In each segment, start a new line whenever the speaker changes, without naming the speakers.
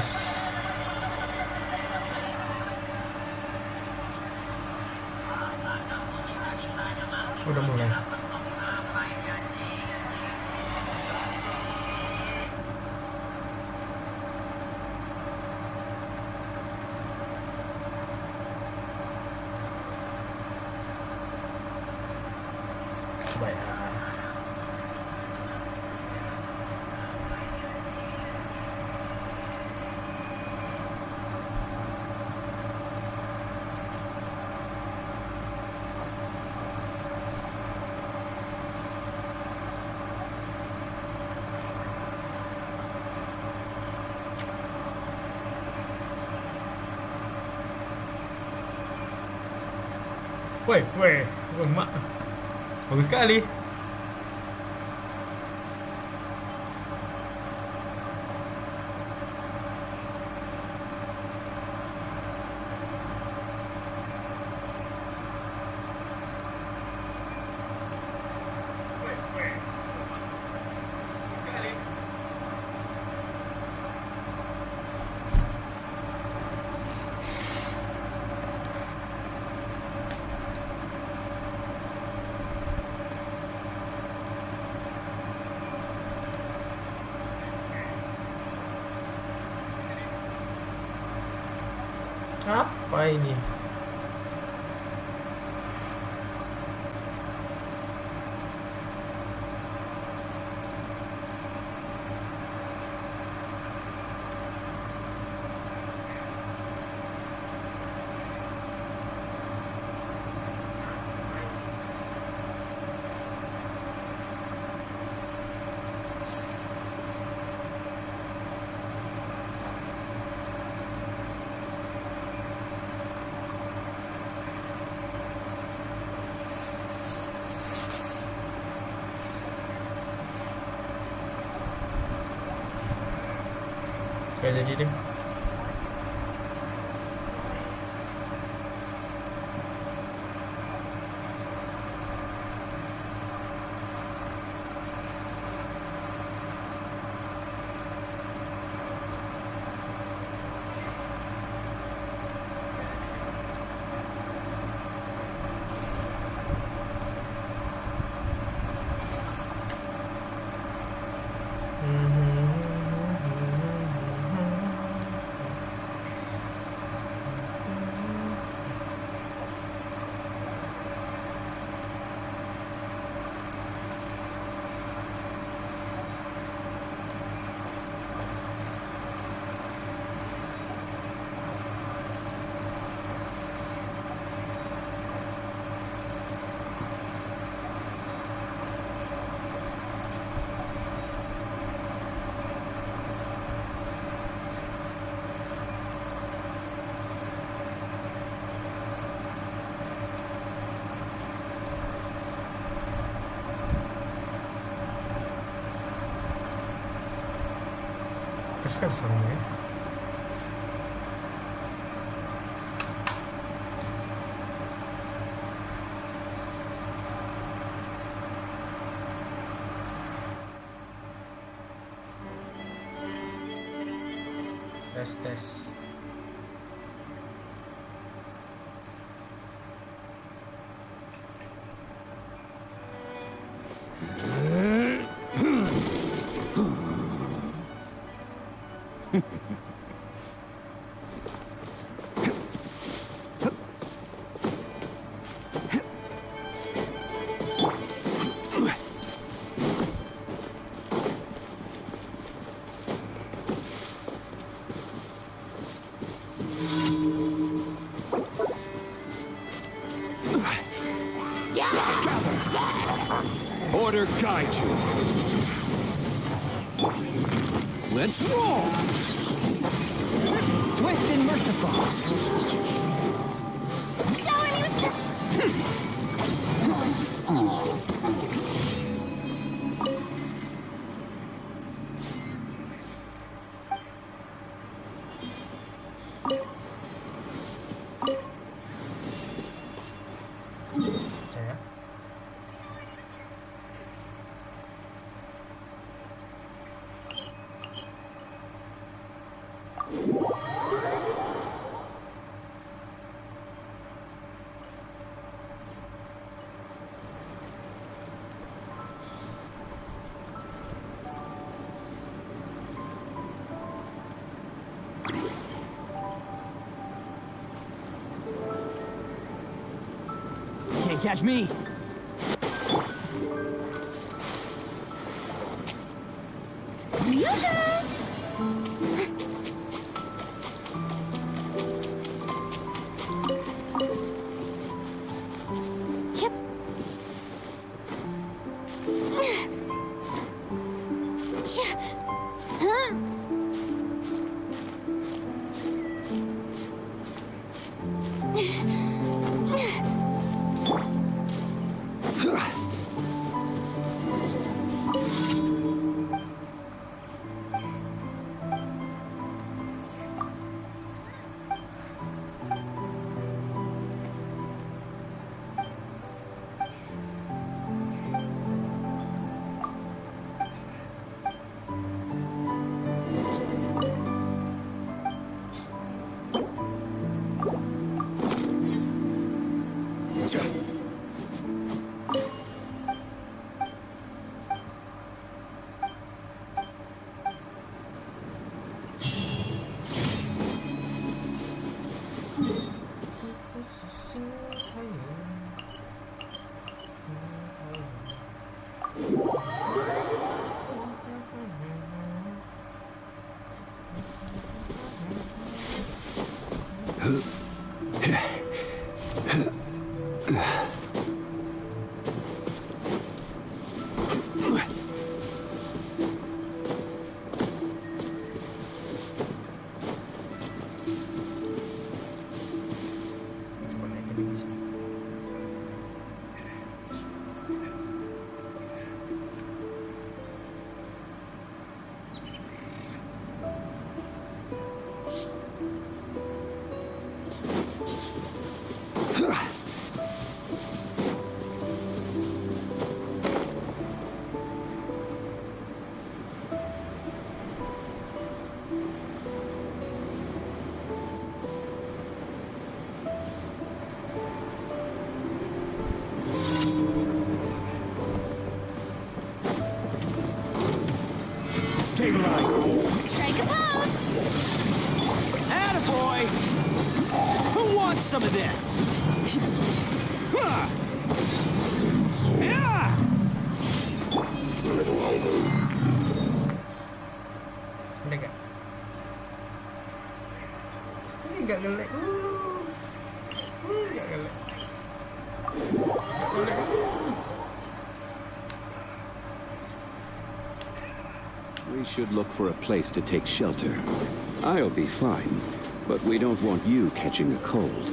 Yes. Udah mulai. Coba ya. Woi, emak. Bagus sekali. Apa ini? Kayak jadi deh. Terus kan suaranya. Tes.
Order guide you. Let's roll!
Swift and merciful.
Showing you.
Saya.
Can't catch me.
Yep. Huh?
Stabilize.
Strike a pose!
Attaboy! Who wants some of this? Yeah!
Ada gak? Ini gak gelek. Gak gelek.
We should look for a place to take shelter. I'll be fine, but we don't want you catching a cold.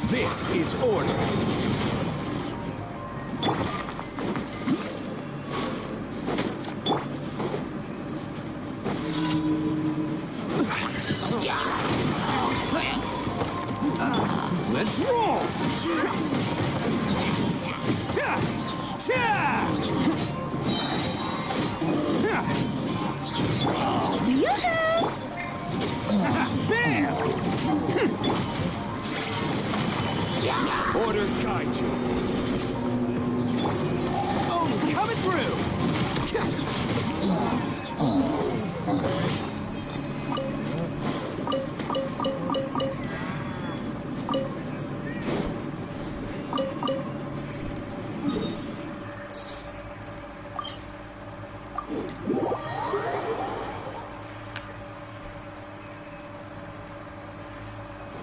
This is order. Let's roll!
Bam!
Order guide you.
Oh, coming through!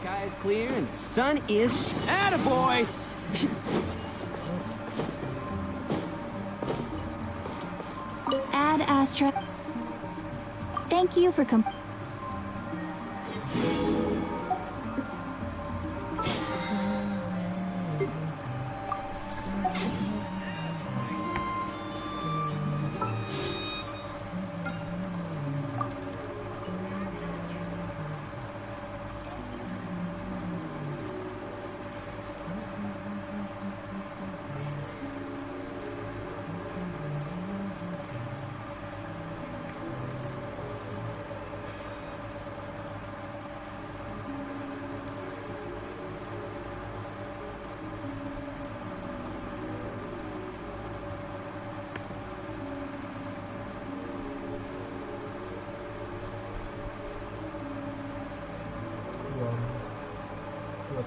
Sky is clear and the sun is attaboy!
Ad Astra. Thank you for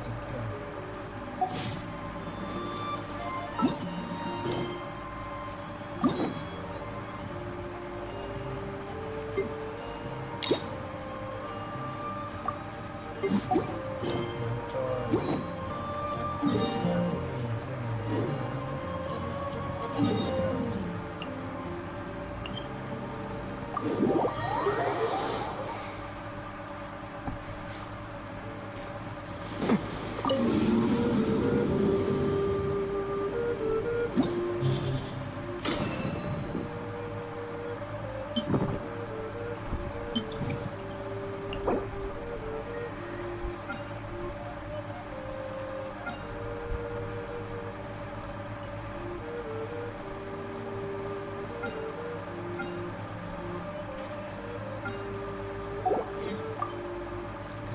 tiga.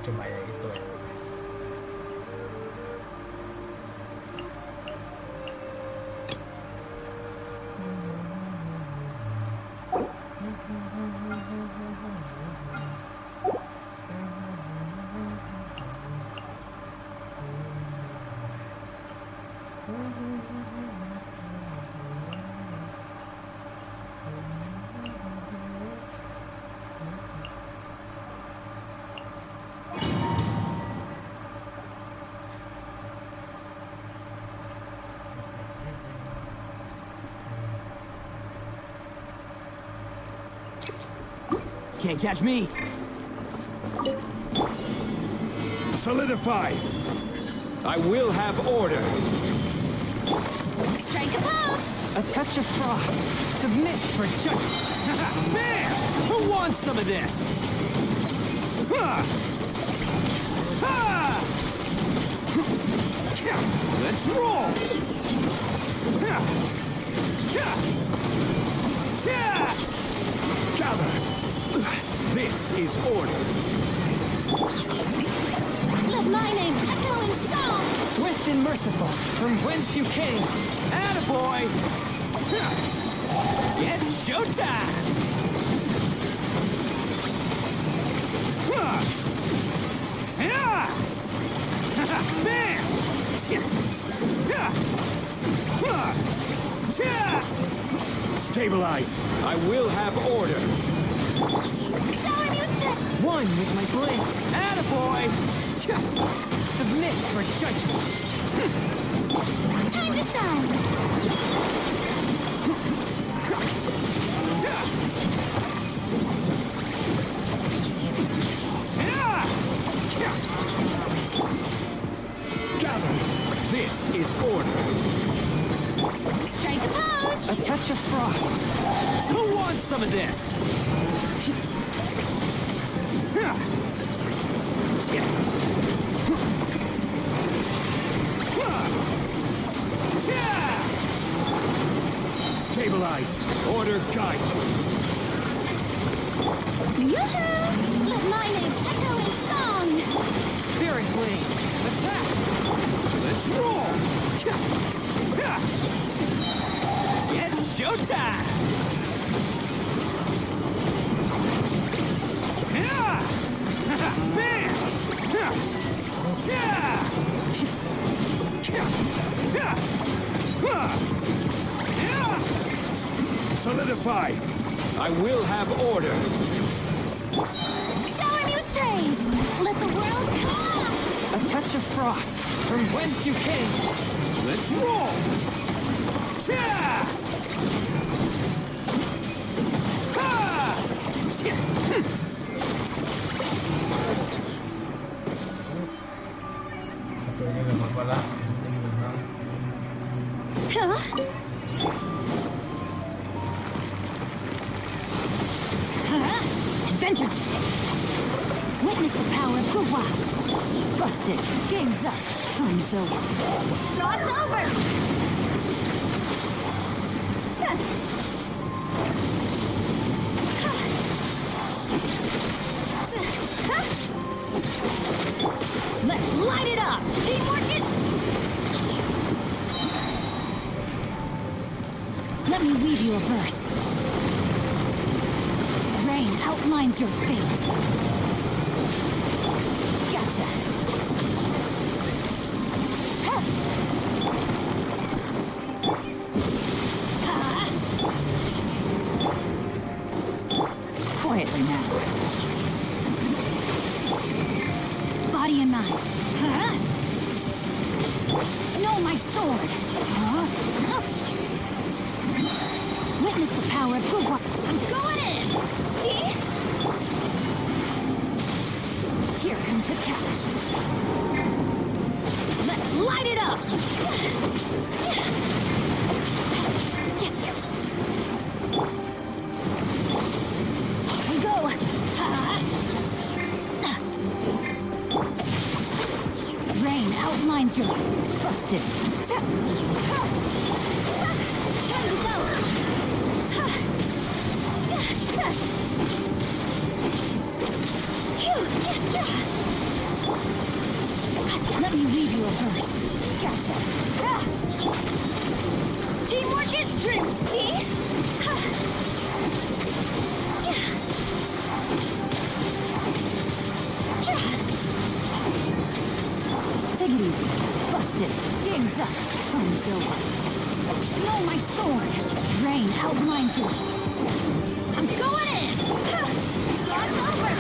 Cuma ya itu ya.
Can't catch me.
Solidify! I will have order.
Strike a pose!
A touch of frost. Submit for judgment. Bam! Who wants some of this? Ha! Ha! Let's roll! Ha! Ha! Ha!
Gather! This is order.
Let my name echo in song!
Swift and merciful, from whence you came. Attaboy! Ha! It's showtime! Ha! Yeah! Bam! Ha! Ha! Ha!
Stabilize! I will have order.
Showing you
One with my blade. Attaboy! Submit for judgment.
time to shine!
Gather! This is order.
Strike a pose!
A touch of frost. Who wants some of this?
Stabilize! Order guide you.
Yoo-hoo! Let my name echo in song!
Spirit Blade, attack! Let's roll! It's showtime! Bam!
Solidify! I will have order.
Showering you with praise! Let the world come up!
A touch of frost, from whence you came. Let's roll!
Satunya nggak apa-apa lah. Yang penting menang.
Huh? Huh? Adventure! Witness the power of Kuwa! Busted! Game's up! Time's over! Cross over! Let's light it up! Teamwork is... Let me weave you a verse. Rain outlines your fate. Gotcha. time. Huh? No, my sword. Huh? Witness the power of good work. I'm going in. See? Here comes the catch. Let's light it up. Here we go. Rain outlines your busted. Time to go. Let me read you a verse. Gotcha. Teamwork is strength. See? Take it easy. Busted. Game's up. Fun's over. No, my sword. Rain outlines you. I'm going in. It's over.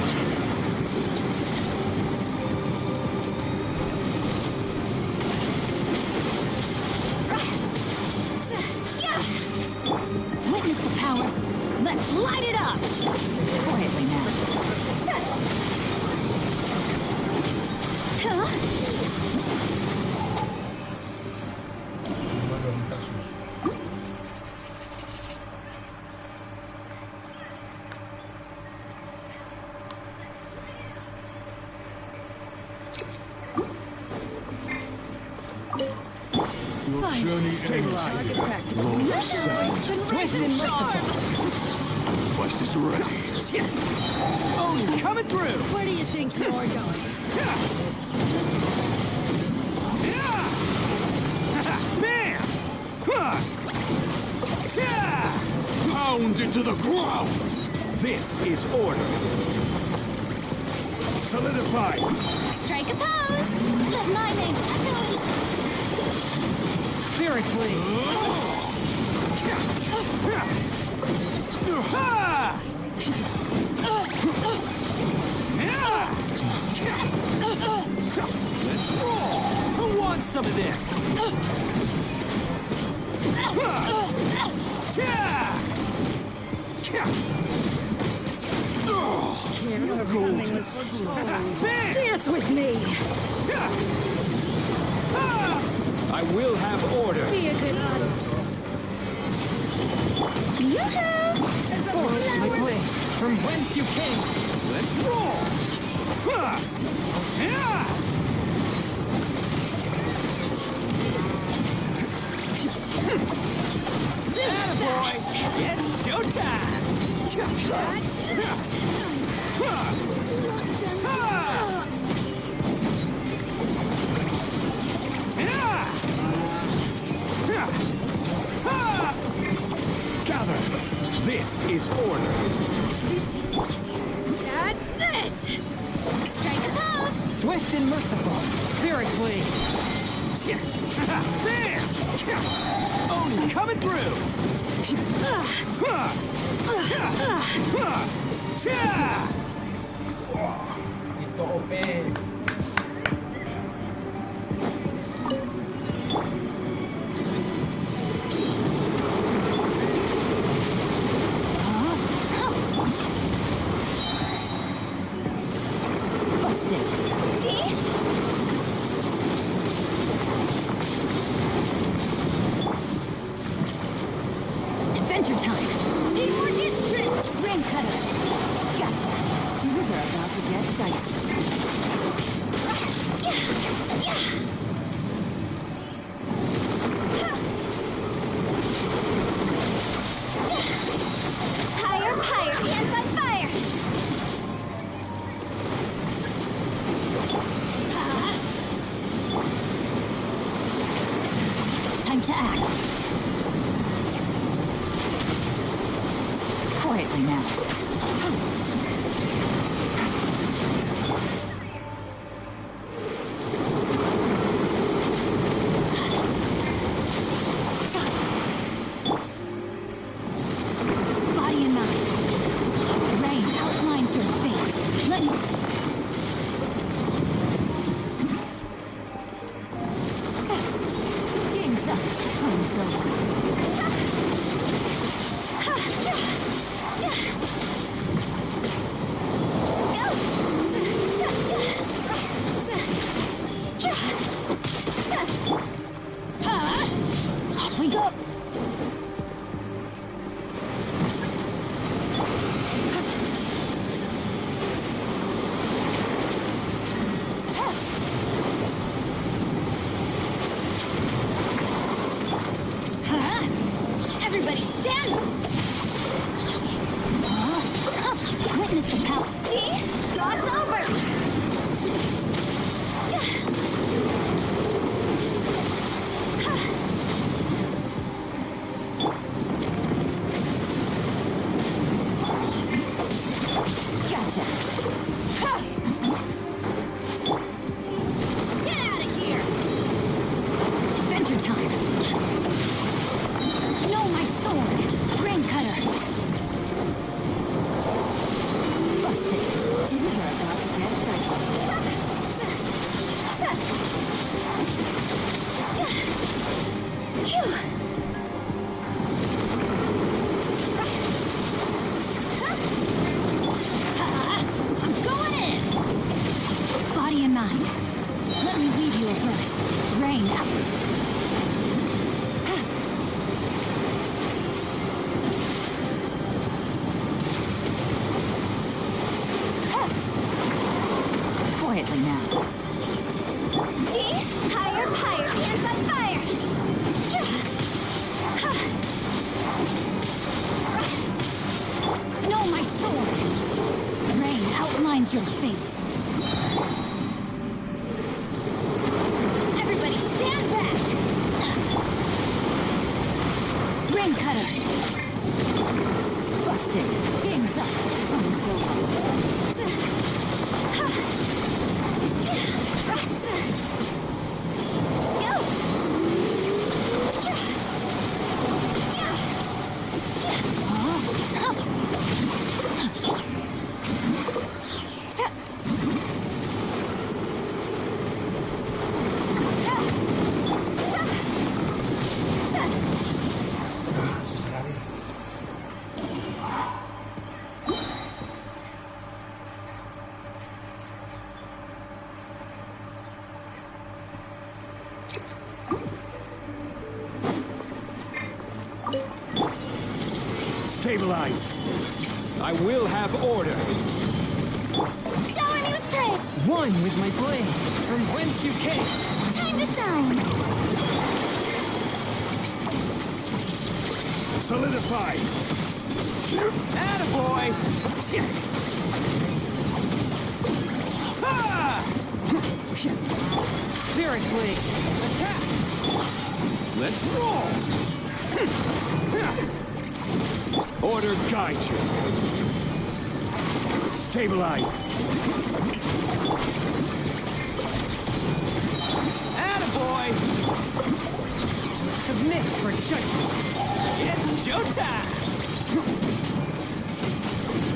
Witness the power. Let's light it up. Quietly now. Huh?
Journey
Stabilize.
Lord Sand.
Swift and merciful.
Device is ready.
Only coming through.
Where do you think you're going?
Bam!
Pound into the ground.
This is order.
Solidify.
Strike a pose. Let my name echoes.
Spirit flee. Let's roll. Who wants some of this?
Dance with me.
I will have order. Forward to my way. From whence you came. Let's roll. Attaboy! It's showtime!
Gather.
This is order.
Catch this. Strike a pose.
Swift and merciful. Spirit flee. Bam! Only coming through.
Ito OP.
Busted. See? Adventure time. Teamwork is strict. Ring cutter. Gotcha. You are about to get dicey. Higher, higher. Hands on fire. Time to act. Quietly now. Body and mind. Rain outlines your fate. Let me... Get out of here! Adventure time! No, my sword! Rain cutter! Busted. You are about to get I'm going in! Body and mind. Let me leave you a verse. Rain out. Quietly now. See? Higher, higher, hands on fire! No, my sword! Rain outlines your fate. Everybody stand back! Rain cutter! Busted. Game's up. Running's over.
Susah lari.
Stabilize. I will have order.
Shower me with praise!
One with my blade, from whence you came.
Time to shine!
Solidify.
Attaboy! Ah! Spirit blade, attack!
Let's roll. Order guide you. Stabilize.
Attaboy! Submit for judgment. It's showtime!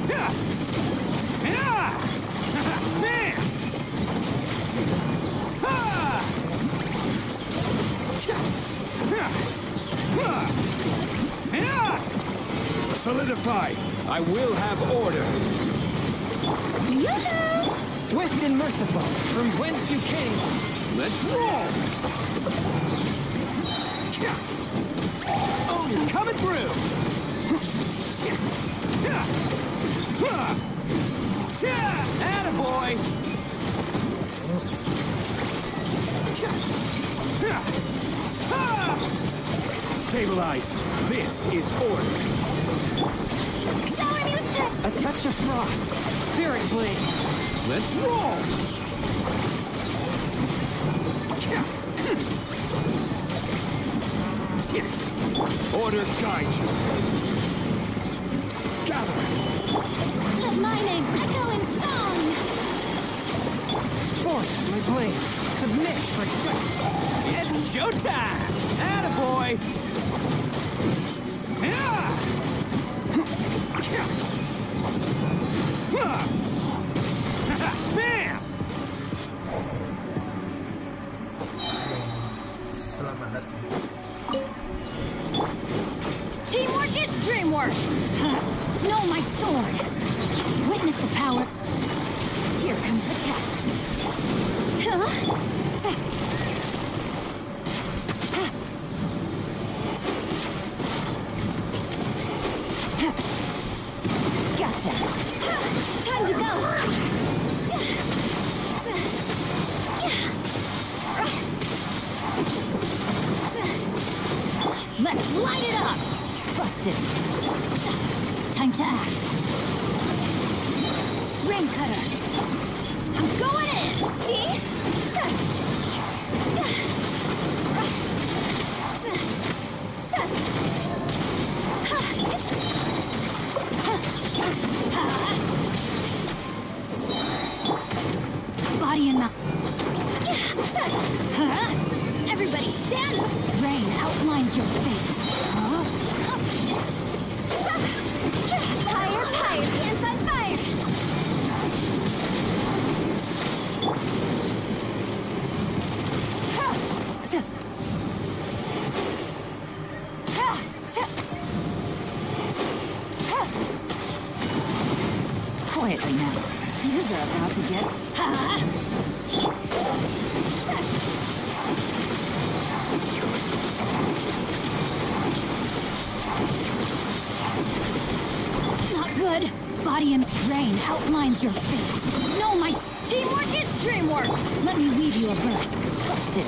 Bam!
Solidify. I will have order.
Yoo-hoo!
Swift and merciful, from whence you came.
Let's roll.
Oh, you're coming through! Attaboy!
Stabilize. This is order.
Shower me with praise!
A touch of frost. Spirit blade.
Let's roll. Order guide you. Gather.
Let my name echo in song!
Force my blade. Submit for judgment. It's showtime! Attaboy! Bam!
Selamat datang.
Teamwork is dreamwork! Know my sword! Witness the power! Here comes the catch! Huh? Gotcha! Time to go! Let's light it up! Busted! Time to act! Rain cutter! I'm going in! See? body and mouth. Huh? Everybody stand up! Rain outlines your face. Huh? Fire, fire, hands on fire! Quietly now. These are about to get... Not good. Body and rain outlines your face. No, my teamwork is dreamwork. Let me weave you a verse. Busted.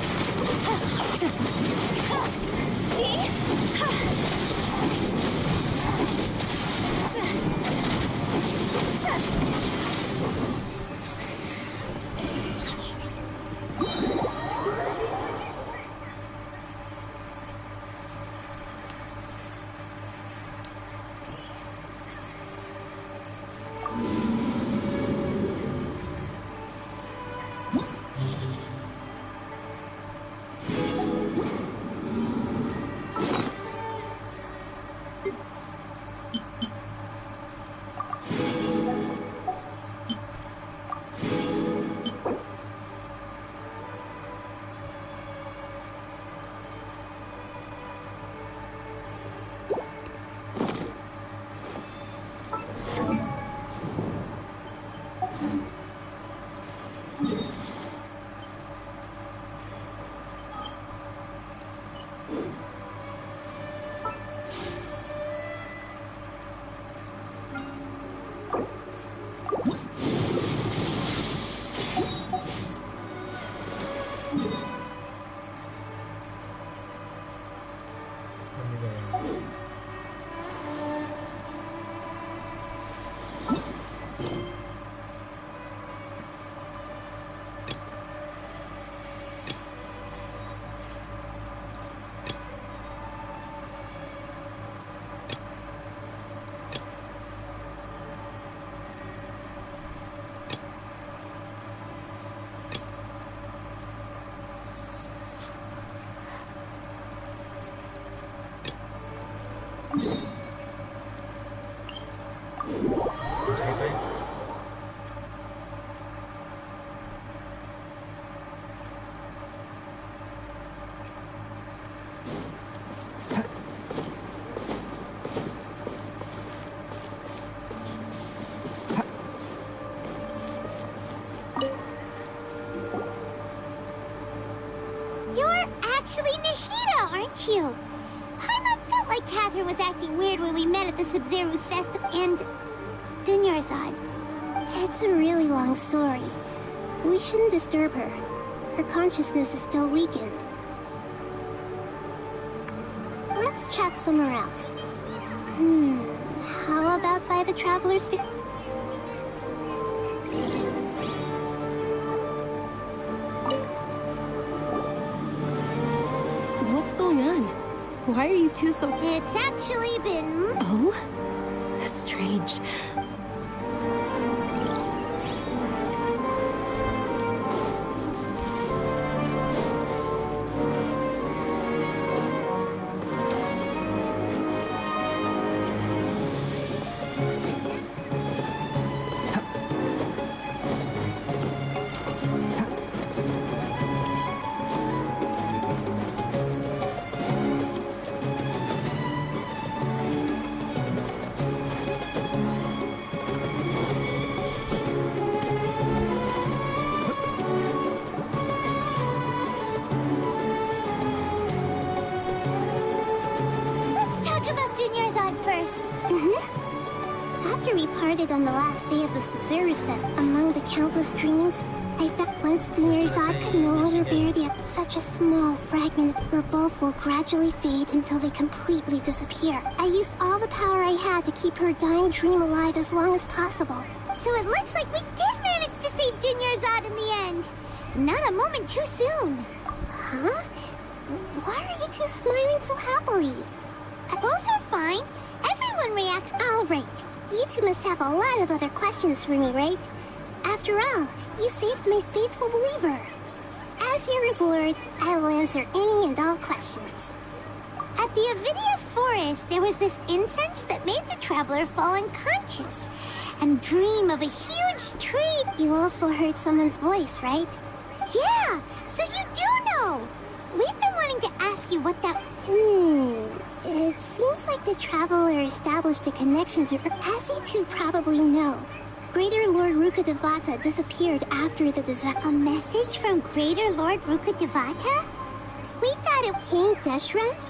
Actually Nahida, aren't you? Paimon felt like Catherine was acting weird when we met at the Sub-Zero's festival, and... Dunyarzad. It's a really long story. We shouldn't disturb her. Her consciousness is still weakened. Let's chat somewhere else. How about by the Traveler's...
What's going on? Why are you two so...
It's actually been...
Oh? Strange.
After we parted on the last day of the Sub-Zero's Fest, among the countless dreams, I felt once Dunyarzad could no longer bear such a small fragment where both will gradually fade until they completely disappear. I used all the power I had to keep her dying dream alive as long as possible. So it looks like we did manage to save Dunyarzad in the end. Not a moment too soon. Huh? Why are you two smiling so happily? Both are fine. Everyone reacts. All right. You two must have a lot of other questions for me, right? After all, you saved my faithful believer. As your reward, I will answer any and all questions. At the Avidia Forest, there was this incense that made the traveler fall unconscious and dream of a huge tree. You also heard someone's voice, right? Yeah, so you do know. We've been wanting to ask you what that... It seems like the traveler established a connection to... As you two probably know, Greater Lord Rukkhadevata disappeared after the disaster. A message from Greater Lord Rukkhadevata? We thought it came Deshret?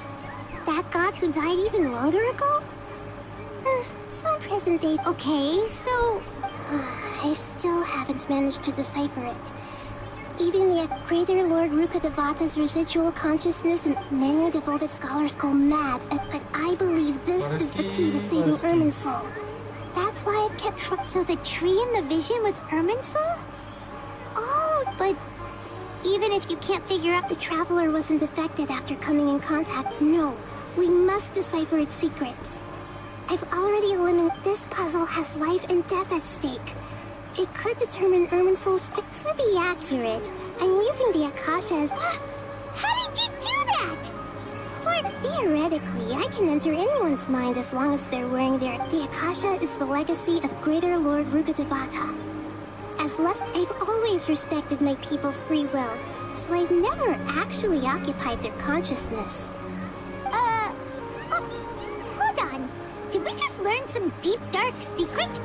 That god who died even longer ago? Some present day. Okay, so... I still haven't managed to decipher it. Even the Greater Lord Rukkhadevata's residual consciousness and many devoted scholars go mad, but I believe this is the key to saving Irminsul. That's why I've kept So the tree in the vision was Irminsul? Oh, but even if you can't figure out the traveler wasn't affected after coming in contact, no, we must decipher its secrets. I've already eliminated this puzzle has life and death at stake. It could determine Irminsul's fate. To be accurate, I'm using the Akasha as... How did you do that? Or theoretically, I can enter anyone's mind as long as they're wearing their... The Akasha is the legacy of Greater Lord Rukkhadevata. I've always respected my people's free will, so I've never actually occupied their consciousness. Hold on. Did we just learn some deep, dark secret?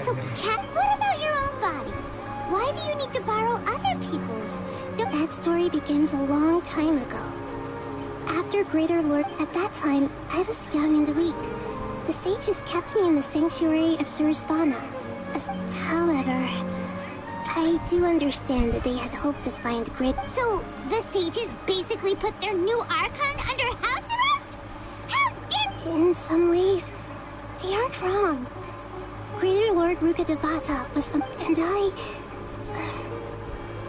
So, Cat, what about your own body? Why do you need to borrow other people's? That story begins a long time ago. After Greater Lord, at that time, I was young and weak. The sages kept me in the sanctuary of Surasthana. However, I do understand that they had hoped to find So, the sages basically put their new Archon under house arrest? How dare... In some ways, they aren't wrong. Greater Lord Rukkhadevata was the... And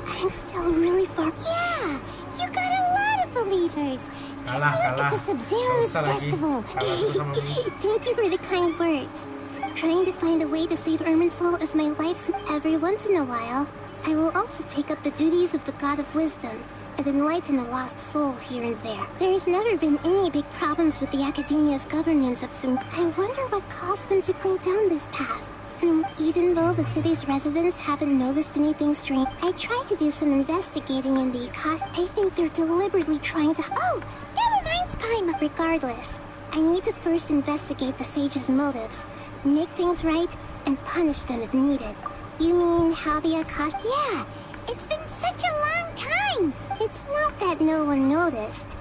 I'm still really far... Yeah, you got a lot of believers. Just look at the Sub-Zero's festival. Thank you for the kind words. Trying to find a way to save Irminsul is my life's... Every once in a while, I will also take up the duties of the God of Wisdom and enlighten a lost soul here and there. There's never been any big problems with the Academia's governance of Sum. I wonder what caused them to go down this path. And even though the city's residents haven't noticed anything strange, I tried to do some investigating in the Akash. I think they're deliberately trying to... Oh, that reminds Paimon. Regardless, I need to first investigate the sage's motives, make things right, and punish them if needed. You mean how the Akash... Yeah, it's been such a long time. It's not that no one noticed.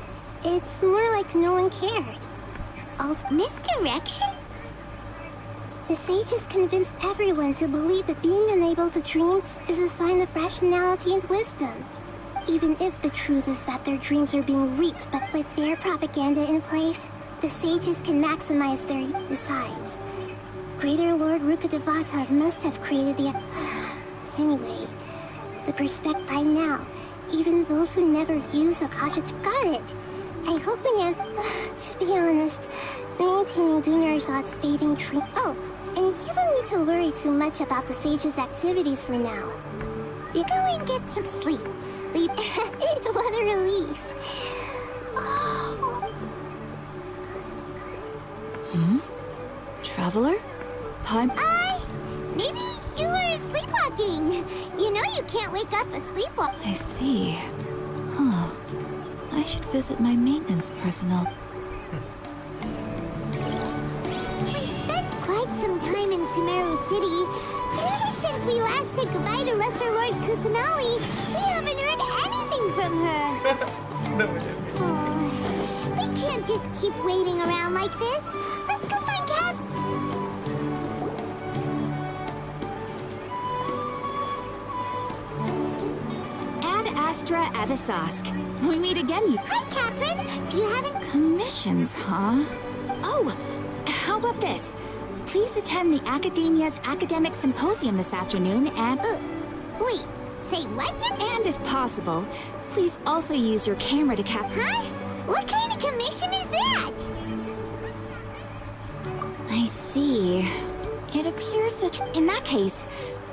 It's more like no one cared. Misdirection? The sages convinced everyone to believe that being unable to dream is a sign of rationality and wisdom. Even if the truth is that their dreams are being reaped, but with their propaganda in place, the sages can maximize their... Besides, Greater Lord Rukkhadevata must have created the... Anyway, the perspective by now, even those who never use Akasha got it. I hope we have... To be honest, maintaining Dunyarzad's fading tree... Oh, and you don't need to worry too much about the sage's activities for now. You go and get some sleep. What a relief.
Traveler?
Maybe you were sleepwalking. You know you can't wake up a sleepwalker.
I see. Huh. I should visit my maintenance personnel.
We've spent quite some time in Sumeru City, but ever since we last said goodbye to Lesser Lord Kusanali, we haven't heard anything from her. We can't just keep waiting around like this. Let's go find Cat.
Ad Astra Avisask. We meet again, you...
Hi, Catherine. Do you have any...
Commissions, huh? Oh, how about this? Please attend the Academia's Academic Symposium this afternoon and...
Wait, say what?
And if possible, please also use your camera to
Huh? What kind of commission is that?
I see. It appears that... In that case,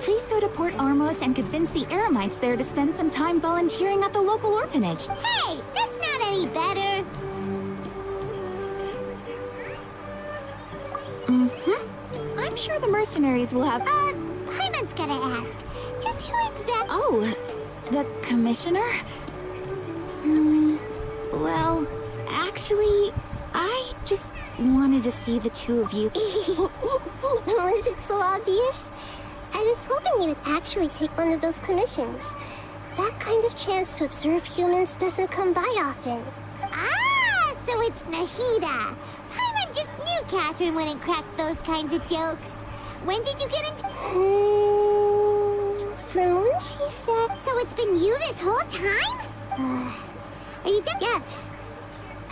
Please go to Port Armos and convince the Eremites there to spend some time volunteering at the local orphanage.
Hey, that's not any better.
I'm sure the mercenaries will have...
Paimon's gotta ask. Just who exactly...
Oh, the commissioner? Well, actually, I just wanted to see the two of you.
Was it so obvious? I was hoping you would actually take one of those commissions. That kind of chance to observe humans doesn't come by often. Ah, so it's Nahida. Paimon just knew Catherine wouldn't crack those kinds of jokes. When did you get into... From when she said... So it's been you this whole time? Are you done? Yes.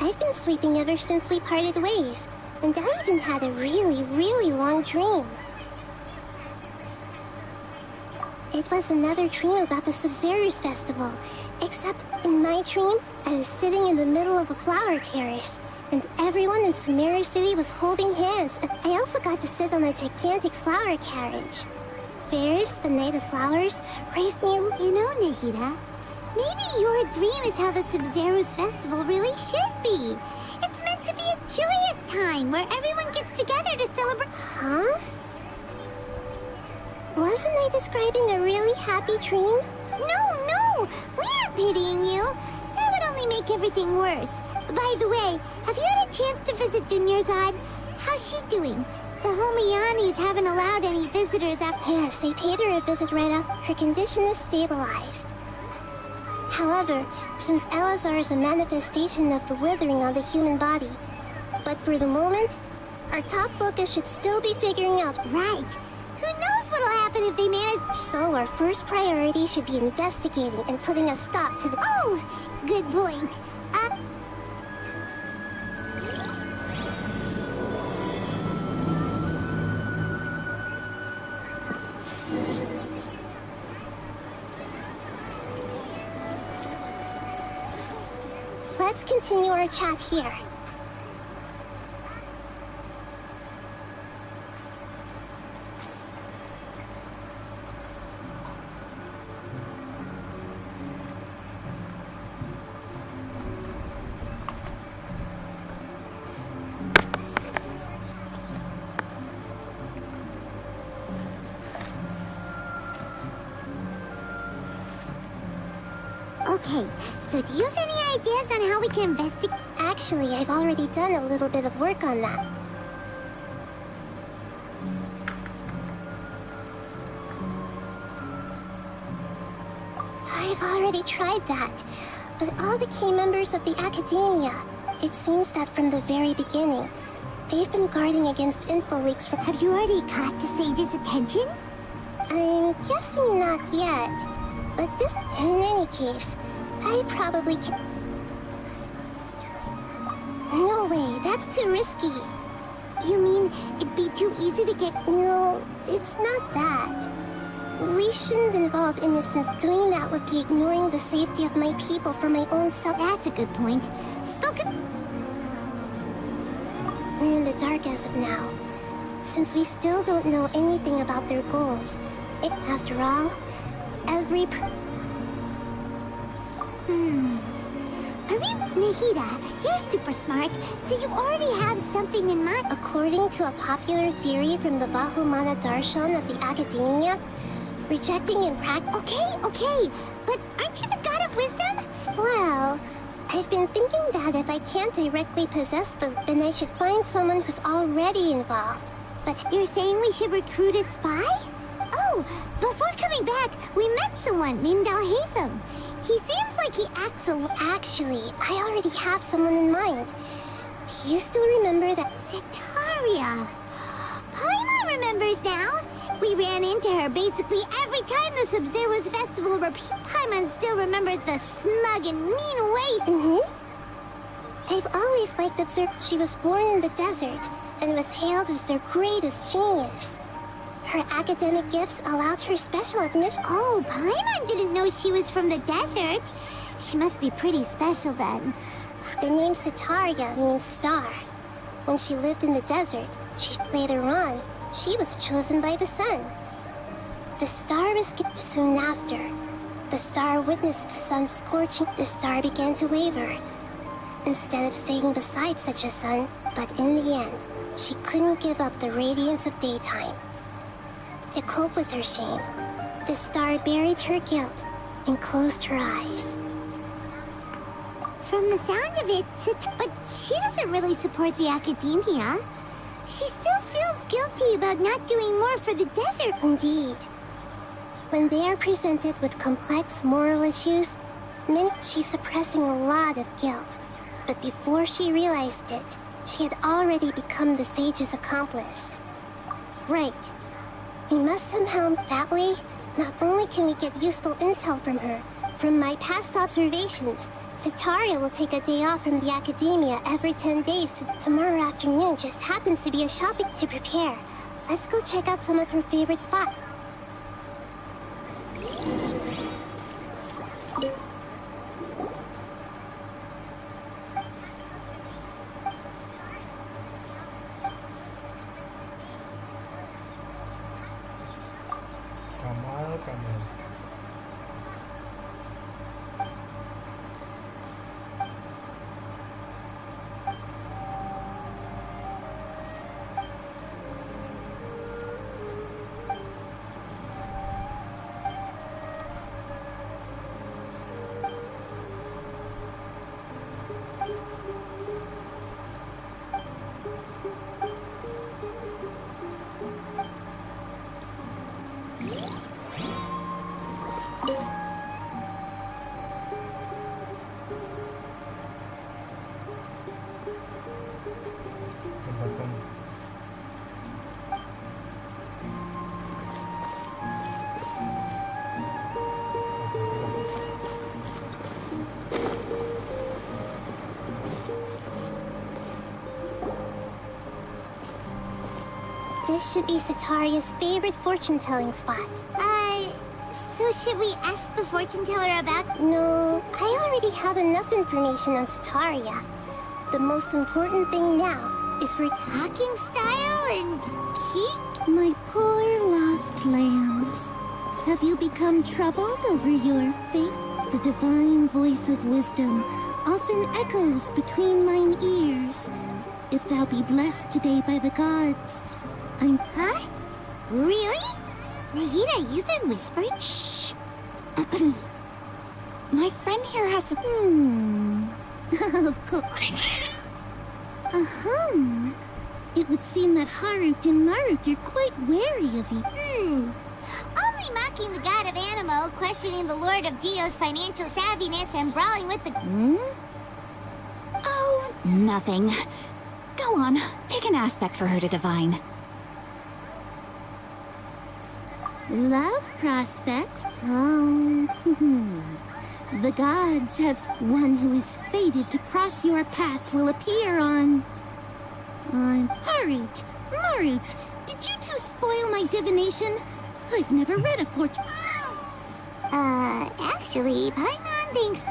I've been sleeping ever since we parted ways. And I even had a really, really long dream. It was another dream about the Sub-Zerus Festival. Except, in my dream, I was sitting in the middle of a flower terrace. And everyone in Sumeru City was holding hands. And I also got to sit on a gigantic flower carriage. Ferris, the Knight of Flowers, raised me... You know, Nahida, maybe your dream is how the Sub-Zerus Festival really should be. It's meant to be a joyous time where everyone gets together to celebrate... Huh? Wasn't I describing a really happy dream? No! We aren't pitying you. That would only make everything worse. By the way, have you had a chance to visit Dunyarzad? How's she doing? The Homianis haven't allowed any visitors up. Yes, they paid her a visit right after. Her condition is stabilized. However, since Elazar is a manifestation of the withering on the human body, but for the moment, our top focus should still be figuring out... Right. Who knows what'll happen if they manage... So our first priority should be investigating and putting a stop to the... Oh! Good point. Let's continue our chat here. Okay, so do you have any ideas on how we can investigate? Actually, I've already done a little bit of work on that. I've already tried that, but all the key members of the Academia, it seems that from the very beginning, they've been guarding against info leaks from... Have you already caught the Sage's attention? I'm guessing not yet, but this... In any case, I probably can... No way, that's too risky. You mean it'd be too easy to get... No, it's not that. We shouldn't involve innocents. Doing that would be ignoring the safety of my people for my own self. That's a good point. Spoken... We're in the dark as of now, since we still don't know anything about their goals. After all, every... Nahida, you're super smart, so you already have something in mind. According to a popular theory from the Vahumana Darshan of the Academia, rejecting in practice... Okay, but aren't you the god of wisdom? Well, I've been thinking that if I can't directly possess them, then I should find someone who's already involved. But you're saying we should recruit a spy? Oh, before coming back, we met someone named Al-Haytham. He seems like he acts a... Actually, I already have someone in mind. Do you still remember that... Sitaria? Paimon remembers now. We ran into her basically every time the Sub-Zerus Festival repeats. Paimon still remembers the smug and mean way... I've always liked observing. She was born in the desert and was hailed as their greatest genius. Her academic gifts allowed her special admission. Oh, Paimon didn't know she was from the desert. She must be pretty special then. The name Sitaria means star. When she lived in the desert, later on, she was chosen by the sun. The star was soon after. The star witnessed the sun scorching. The star began to waver. Instead of staying beside such a sun, but in the end, she couldn't give up the radiance of daytime. To cope with her shame, the star buried her guilt and closed her eyes.
From the sound of it, but she doesn't really support the academia. She still feels guilty about not doing more for the desert.
Indeed. When they are presented with complex moral issues, she's suppressing a lot of guilt. But before she realized it, she had already become the sage's accomplice. Right. We must somehow, that way, not only can we get useful intel from her, from my past observations, Sataria will take a day off from the academia every 10 days. Tomorrow afternoon just happens to be a shopping to prepare. Let's go check out some of her favorite spots.
Kamal. Jembatan.
This should be Sataria's favorite fortune-telling spot.
So should we ask the fortune teller about...
No, I already have enough information on Sataria. The most important thing now is for
talking style and Keek?
My poor lost lambs. Have you become troubled over your fate? The divine voice of wisdom often echoes between mine ears. If thou be blessed today by the gods, I'm...
Huh? Really? Nahida, you've been whispering?
Shh. My friend here has some...
Of course. It would seem that Harut and Marut are quite wary of you.
Only mocking the god of Animo, questioning the lord of Geo's financial savviness, and brawling with the...
Oh, nothing. Go on, pick an aspect for her to divine.
Love prospects? Oh, the gods have one who is fated to cross your path will appear on Harut, Marut. Did you two spoil my divination? I've never read a fortune.
Actually, Paimon thinks...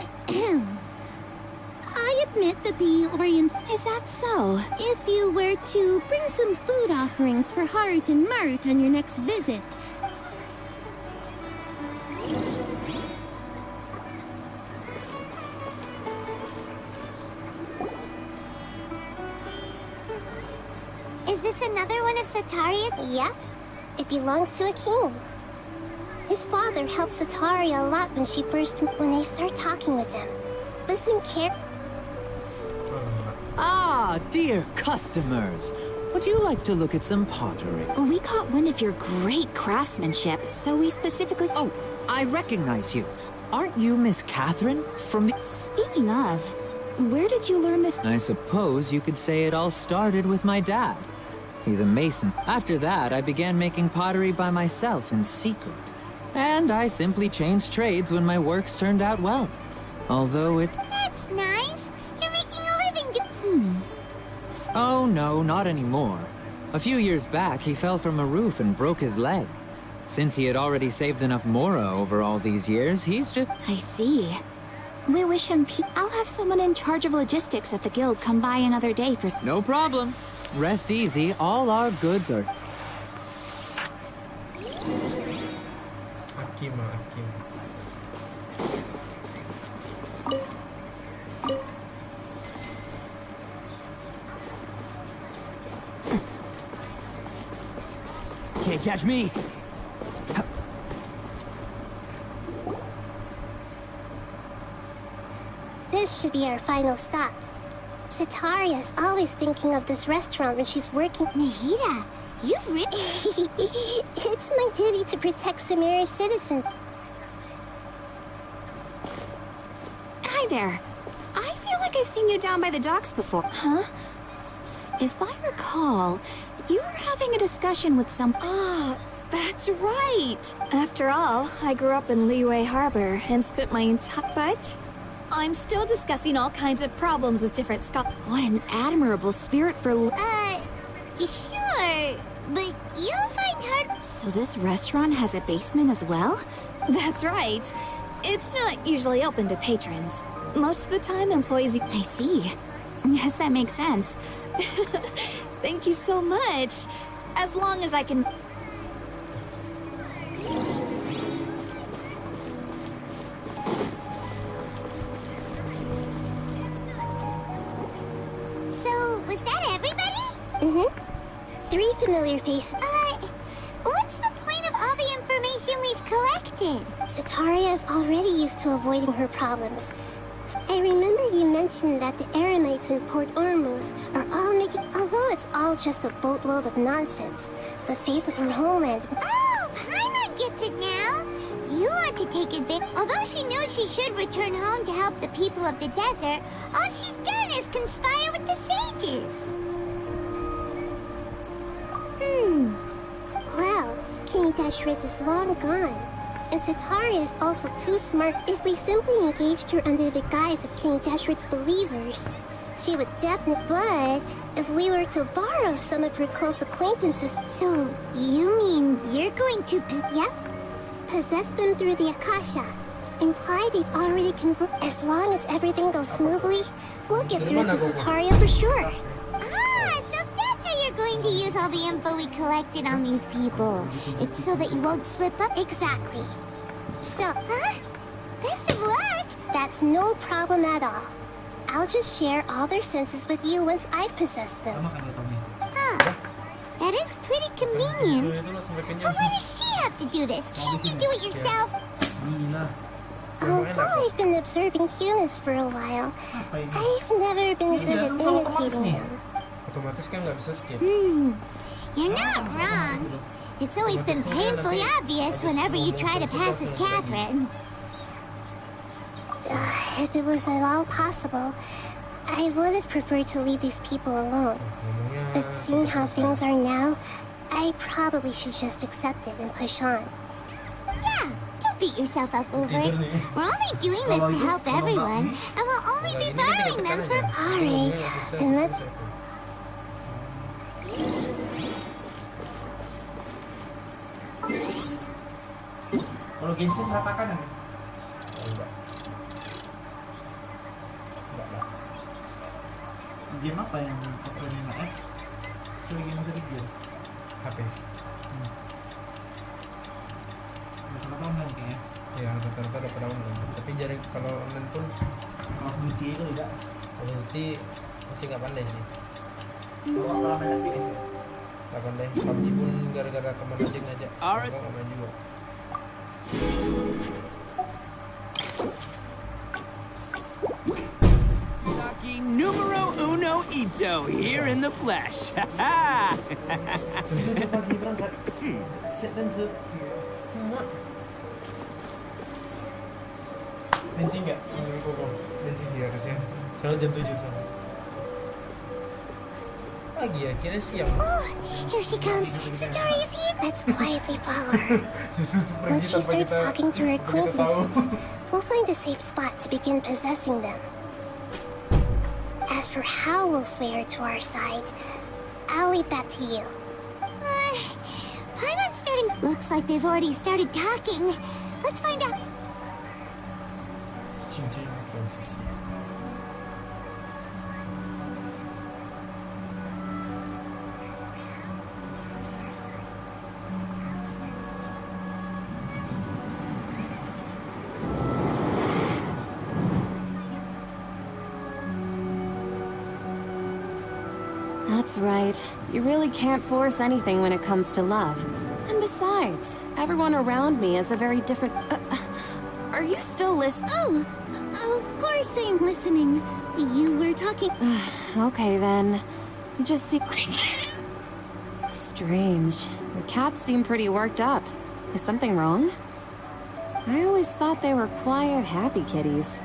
I admit that the Orient...
Is that so?
If you were to bring some food offerings for Harut and Marut on your next visit...
Is this another one of Sataria's?
Yep, it belongs to a king. His father helped Sataria a lot when I start talking with him. Listen care.
Ah, dear customers. Would you like to look at some pottery?
We caught wind of your great craftsmanship, so we specifically...
Oh, I recognize you. Aren't you Miss Catherine from the...
Speaking of, where did you learn this?
I suppose you could say it all started with my dad. He's a mason. After that, I began making pottery by myself in secret. And I simply changed trades when my works turned out well. Although it...
That's nice. You're making a living.
Oh, no, not anymore. A few years back, he fell from a roof and broke his leg. Since he had already saved enough Mora over all these years, he's just...
I see. We wish him I'll have someone in charge of logistics at the guild come by another day for...
No problem. Rest easy, all our goods are...
Can't catch me.
This should be our final stop. Sataria's always thinking of this restaurant when she's working.
Nahida, you've really...
It's my duty to protect Samira's citizens.
Hi there. I feel like I've seen you down by the docks before. Huh? If I recall, you were having a discussion with some... Ah, that's right. After all, I grew up in Liyue Harbor and spent my entire... But I'm still discussing all kinds of problems with different scholars. What an admirable spirit for...
Sure, but you'll find hard...
So this restaurant has a basement as well? That's right. It's not usually open to patrons. Most of the time, employees... I see. Yes, that makes sense. Thank you so much. As long as I can...
So, was that everybody?
Mm-hmm. 3 familiar faces.
What's the point of all the information we've collected?
Sataria is already used to avoiding her problems. I remember you mentioned that the Eremites in Port Ormuz are all making... Although it's all just a boatload of nonsense, the fate of her homeland...
Oh, Paimon gets it now. You want to take advantage... Although she knows she should return home to help the people of the desert, all she's done is conspire with the sages.
Well, King Deshret is long gone. And Sataria is also too smart. If we simply engaged her under the guise of King Deshret's believers, she would definitely... But if we were to borrow some of her close acquaintances...
So, you mean you're going to...
Yep. Possess them through the Akasha. Imply they've already converted. As long as everything goes smoothly, we'll get through to Sataria for sure.
So that's how you're going to use all the info we collected on these people. It's so that you won't slip up?
Exactly. So,
Best of luck!
that's no problem at all. I'll just share all their senses with you once I've possessed them.
That is pretty convenient. But why does she have to do this? Can't you do it yourself?
Although I've been observing humans for a while, I've never been good at imitating them.
Otomatis kan nggak bisa skip.
You're not wrong. It's always been painfully obvious whenever you try to pass as Catherine.
If it was at all possible, I would have preferred to leave these people alone. But seeing how things are now, I probably should just accept it and push on.
Yeah, don't beat yourself up over it. We're only doing this to help everyone, and we'll only be borrowing them for...
Alright, then let's...
Kalau Genshin ratakan ya? Enggak. Enggak. Game apa yang offline enak? Game dari game HP. Rata-rata online kayaknya. Ya, rata-rata udah pada online. Tapi jarang kalau online pun Call of Duty itu tidak. Call of Duty masih nggak pandai sih. Kalau main FPS ya? Nggak pandai. PUBG pun gara-gara teman aja ngajak. Nggak main juga.
Saki numero uno Ito here in the flesh. Ha
Benci nggak? Benci sih harusnya. Soalnya jam 7 soalnya. Pagi ya, kira siang.
Oh, here she comes. Sataria's here. Let's quietly follow her. When she starts talking to her acquaintances, we'll find a safe spot to begin possessing them. As for how we'll sway her to our side, I'll leave that to you.
Paimon's starting... Looks like they've already started talking. Let's find out...
Cincin transisi.
That's right. You really can't force anything when it comes to love. And besides, everyone around me is a very different... are you still listening?
Oh, of course I'm listening. You were talking...
Okay then. You just seem... Strange. Your cats seem pretty worked up. Is something wrong? I always thought they were quiet, happy kitties.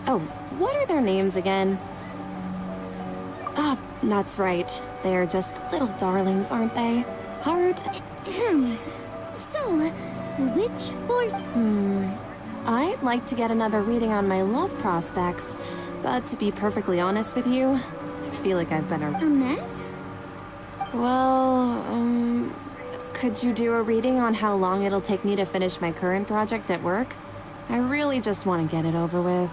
Oh, what are their names again? Ah, that's right. They're just little darlings, aren't they? Hard.
So, which for...
I'd like to get another reading on my love prospects, but to be perfectly honest with you, I feel like I've been
a mess?
Well, could you do a reading on how long it'll take me to finish my current project at work? I really just want to get it over with.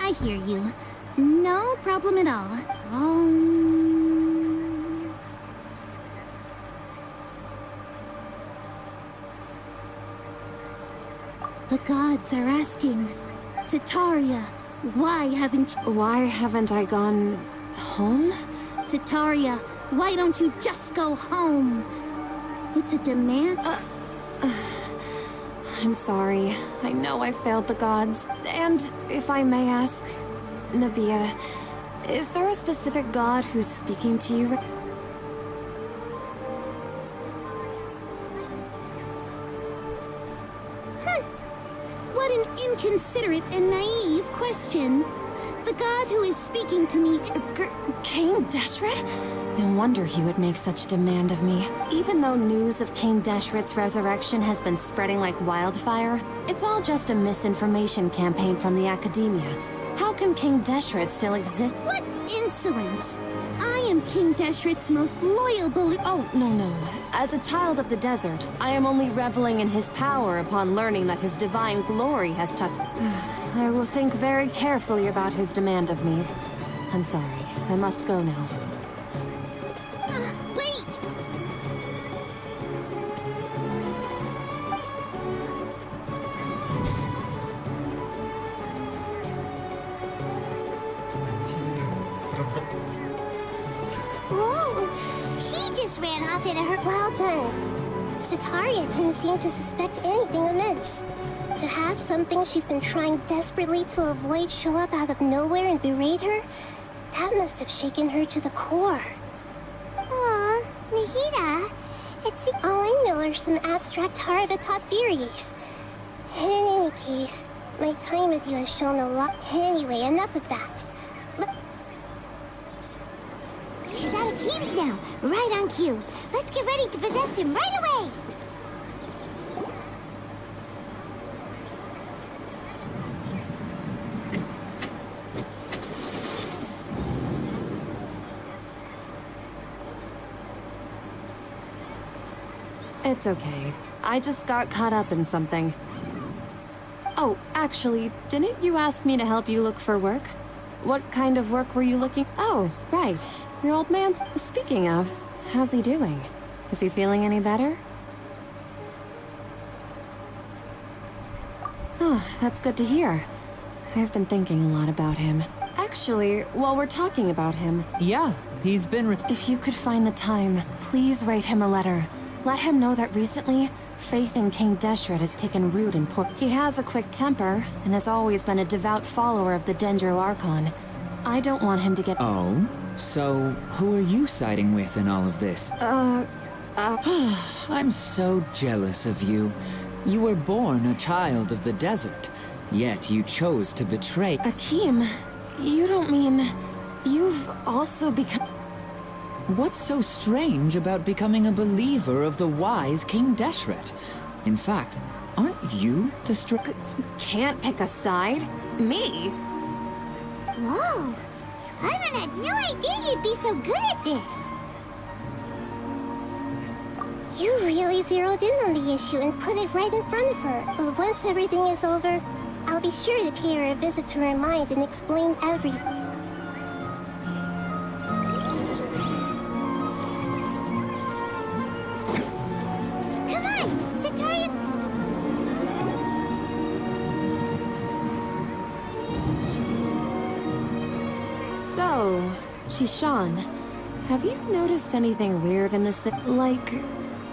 I hear you. No problem at all. The gods are asking, Sitaria, why haven't I
gone home?
Sitaria, why don't you just go home? It's a demand.
I'm sorry. I know I failed the gods. And if I may ask, Nabia, is there a specific god who's speaking to you?
What an inconsiderate and naive question. The god who is speaking to me...
King Deshret? No wonder he would make such demand of me. Even though news of King Deshret's resurrection has been spreading like wildfire, it's all just a misinformation campaign from the academia. How can King Deshret still exist?
What insolence! I am King Deshret's most loyal bully.
Oh, no. As a child of the desert, I am only reveling in his power upon learning that his divine glory has touched... I will think very carefully about his demand of me. I'm sorry. I must go now.
Wait!
Whoa! She just ran off into her...
Well done. Sitaria didn't seem to suspect anything amiss. To have something she's been trying desperately to avoid show up out of nowhere and berate her, that must have shaken her to the core.
Aw, Nahida, it's...
All I know are some abstract Harabatop theories. In any case, my time with you has shown a lot. Anyway, enough of that.
She's out of Keem's now. Right on cue. Let's get ready to possess him right away.
It's okay. I just got caught up in something. Oh, actually, didn't you ask me to help you look for work? What kind of work were you looking... Oh, right. Your old man's... Speaking of, how's he doing? Is he feeling any better? Oh, that's good to hear. I've been thinking a lot about him. Actually, while we're talking about him...
Yeah, he's been
If you could find the time, please write him a letter. Let him know that recently, faith in King Deshret has taken root in Port. He has a quick temper, and has always been a devout follower of the Dendro Archon. I don't want him to get...
Oh? So, who are you siding with in all of this? I'm so jealous of you. You were born a child of the desert, yet you chose to betray...
Akeem, you don't mean... You've also become...
What's so strange about becoming a believer of the wise King Deshret? In fact, aren't you
Can't pick a side? Me?
Whoa! Ivan had no idea you'd be so good at this.
You really zeroed in on the issue and put it right in front of her. But once everything is over, I'll be sure to pay her a visit to her mind and explain everything.
Come on, Sitaria.
So, Shishan, Have you noticed anything weird in the city? Like,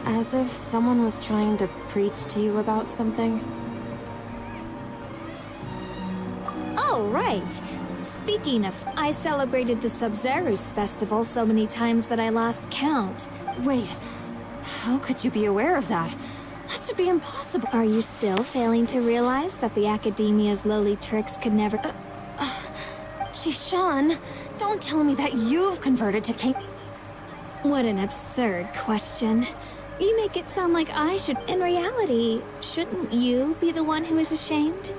as if someone was trying to preach to you about something?
Oh, right. Speaking of, I celebrated the Sub-Zerus festival so many times that I lost count.
Wait, how could you be aware of that? That should be impossible.
Are you still failing to realize that the Academia's lowly tricks could never...
Genshinan, don't tell me that you've converted to King...
What an absurd question. You make it sound like I should... In reality, shouldn't you be the one who is ashamed?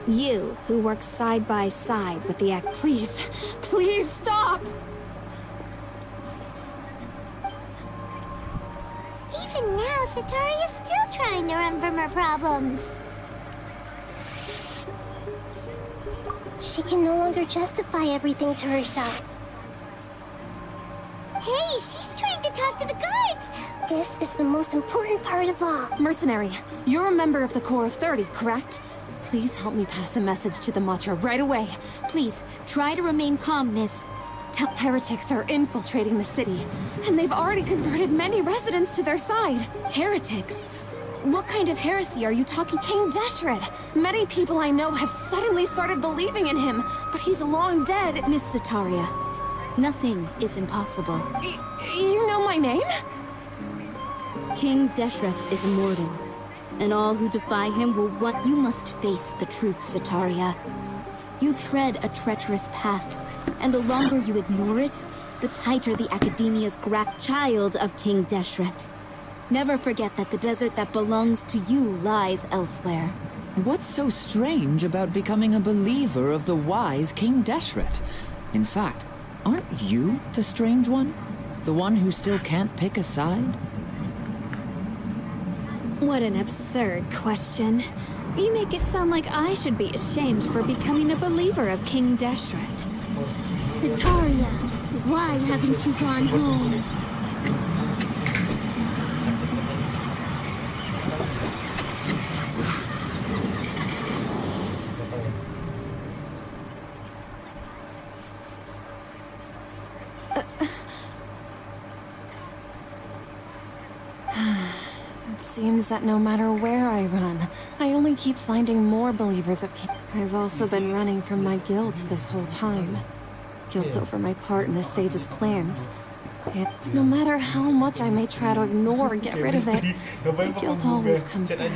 You, who works side by side with the act...
Please, please stop!
Even now, Satori is still trying to run from her problems.
She can no longer justify everything to herself.
Hey, she's trying to talk to the guards!
This is the most important part of all.
Mercenary, you're a member of the Corps of 30, correct? Please help me pass a message to the Matcha right away.
Please, try to remain calm, miss.
Heretics are infiltrating the city, and they've already converted many residents to their side.
Heretics? What kind of heresy are you talking?
King Deshret! Many people I know have suddenly started believing in him, but he's long dead.
Miss Sataria, nothing is impossible.
You know my name?
King Deshret is immortal, and all who defy him will want... You must face the truth, Sataria. You tread a treacherous path, and the longer you ignore it, the tighter the Academia's child of King Deshret. Never forget that the desert that belongs to you lies elsewhere.
What's so strange about becoming a believer of the wise King Deshret? In fact, aren't you the strange one? The one who still can't pick a side?
What an absurd question. You make it sound like I should be ashamed for becoming a believer of King Deshret.
Sataria, why haven't you gone home?
It seems that no matter where I run, I only keep finding more believers of King. I've also been running from my guilt this whole time. Guilt over my part in the Sage's plans. But no matter how much I may try to ignore and get rid of it, the guilt always comes back.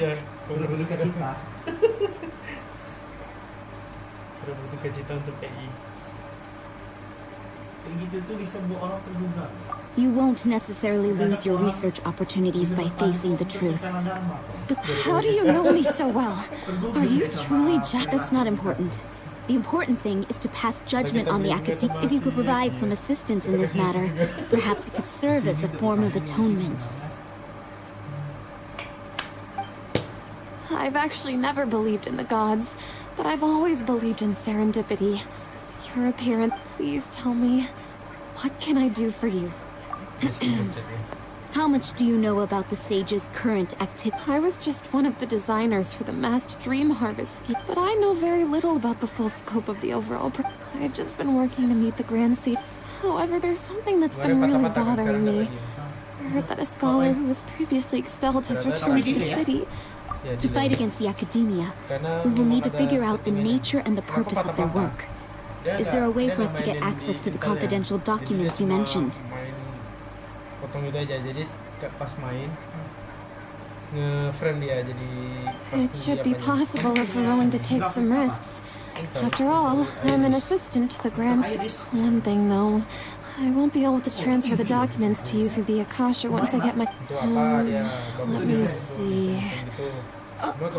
You won't necessarily lose your research opportunities by facing the truth.
But how do you know me so well? Are you truly Jack?
That's not important. The important thing is to pass judgment on the Academia. If you could provide some assistance in this matter, perhaps it could serve as a form of atonement.
I've actually never believed in the gods, but I've always believed in serendipity. Your appearance, please tell me, what can I do for you?
How much do you know about the Sage's current activity?
I was just one of the designers for the massed dream harvest scheme, but I know very little about the full scope of the overall I've just been working to meet the Grand Seat. However, there's something that's been really bothering me. I heard that a scholar who was previously expelled has returned to the city.
To fight against the Academia, we will need to figure out the nature and the purpose of their work. Is there a way for us to get access to the confidential documents you mentioned?
It should be possible if we're willing to take some risks. After all, I'm an assistant to the Grand Seat. One thing, though, I won't be able to transfer the documents to you through the Akasha once I get my... let me see...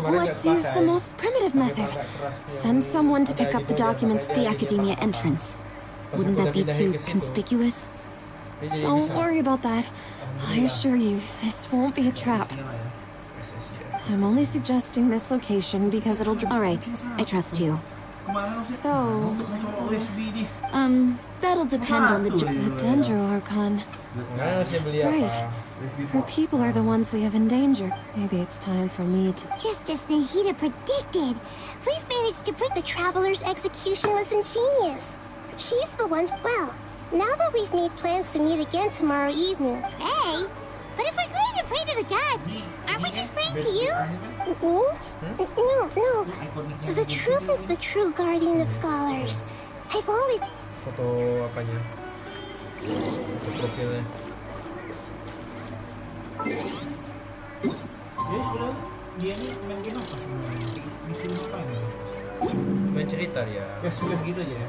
let's use the most primitive method. Send someone to pick up the documents at
The Academia entrance. Wouldn't that be too conspicuous?
Don't worry about that. I assure you, this won't be a trap. I'm only suggesting this location because it'll...
All right, I trust you.
So...
That'll depend on the...
The Dendro Archon. That's right. Her people are the ones we have endangered. Maybe it's time for me to...
Just as Nahida predicted, we've managed to put the Traveler's execution was ingenious. She's the one, well, Now that we've made plans to meet again tomorrow evening.
Pray? But if we're going to pray to the gods, aren't we just praying to you?
No. The truth is the true guardian of scholars. I've always...
Foto apanya? Foto profilnya.
Jadi sebenarnya dia ini main game apa sebenarnya? Disuruh apa gitu?
Main cerita dia.
Ya sudah segitu aja ya?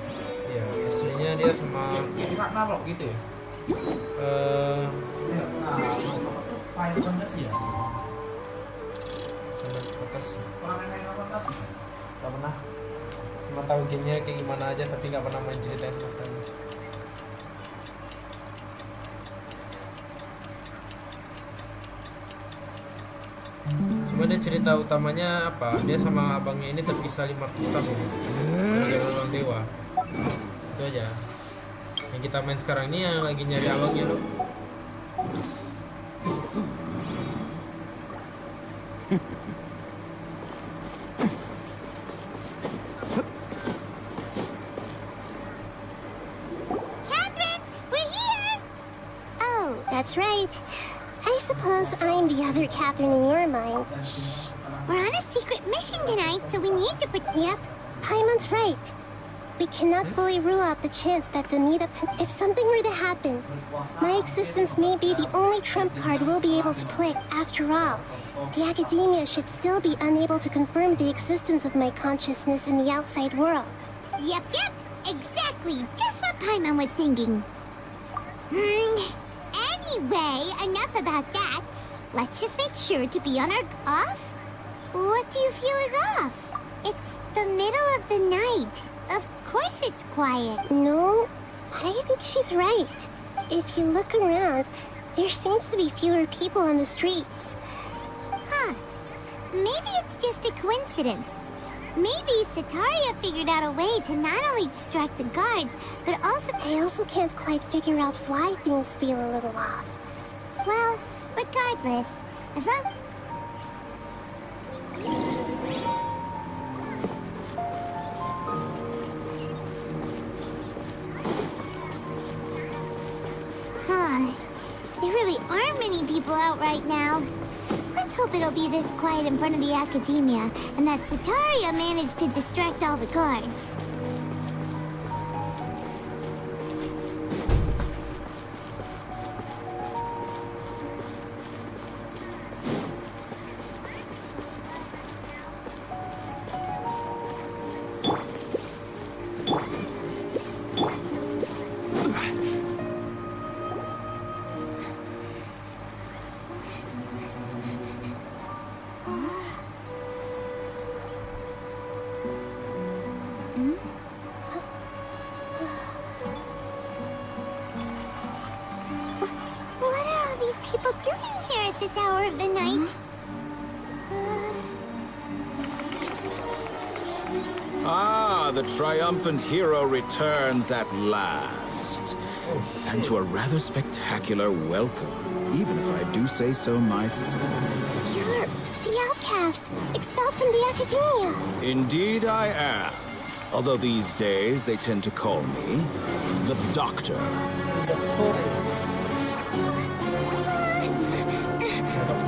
Iya, aslinya dia sama...
Kayak narok gitu ya?
Enggak.
Nah, Final Fantasy ya?
Final Fantasy.
Pernah main Final Fantasy?
Gak pernah. Cuma tahu gamenya kayak gimana aja, tapi gak pernah main cerita sama sekali. Cuma dia cerita utamanya apa? Dia sama abangnya ini terpisah 500 tahun. Gara-gara orang dewa. Itu aja. Yang kita main sekarang ini yang lagi nyari abangnya loh.
Catherine, we're here!
Oh, that's right. I suppose I'm the other Catherine in your mind.
Shh! We're on a secret mission tonight, so we need to
Yep, Paimon's right. We cannot fully rule out the chance that the meetup if something were to happen, my existence may be the only trump card we'll be able to play. After all, the academia should still be unable to confirm the existence of my consciousness in the outside world.
Yep, exactly. Just what Paimon was thinking. Anyway, enough about that. Let's just make sure to be on our off. What do you feel is off? It's the middle of the night. Of course it's quiet.
No, I think she's right. If you look around, there seems to be fewer people on the streets.
Huh. Maybe it's just a coincidence. Maybe Sataria figured out a way to not only distract the guards, but also...
I also can't quite figure out why things feel a little off.
Well, regardless, as long... Huh. There really aren't many people out right now. Let's hope it'll be this quiet in front of the academia, and that Sataria managed to distract all the guards. What are all these people doing here at this hour of the night?
Ah, the triumphant hero returns at last. And to a rather spectacular welcome, even if I do say so myself.
You're the outcast, expelled from the academia.
Indeed I am. Although these days they tend to call me the Doctor.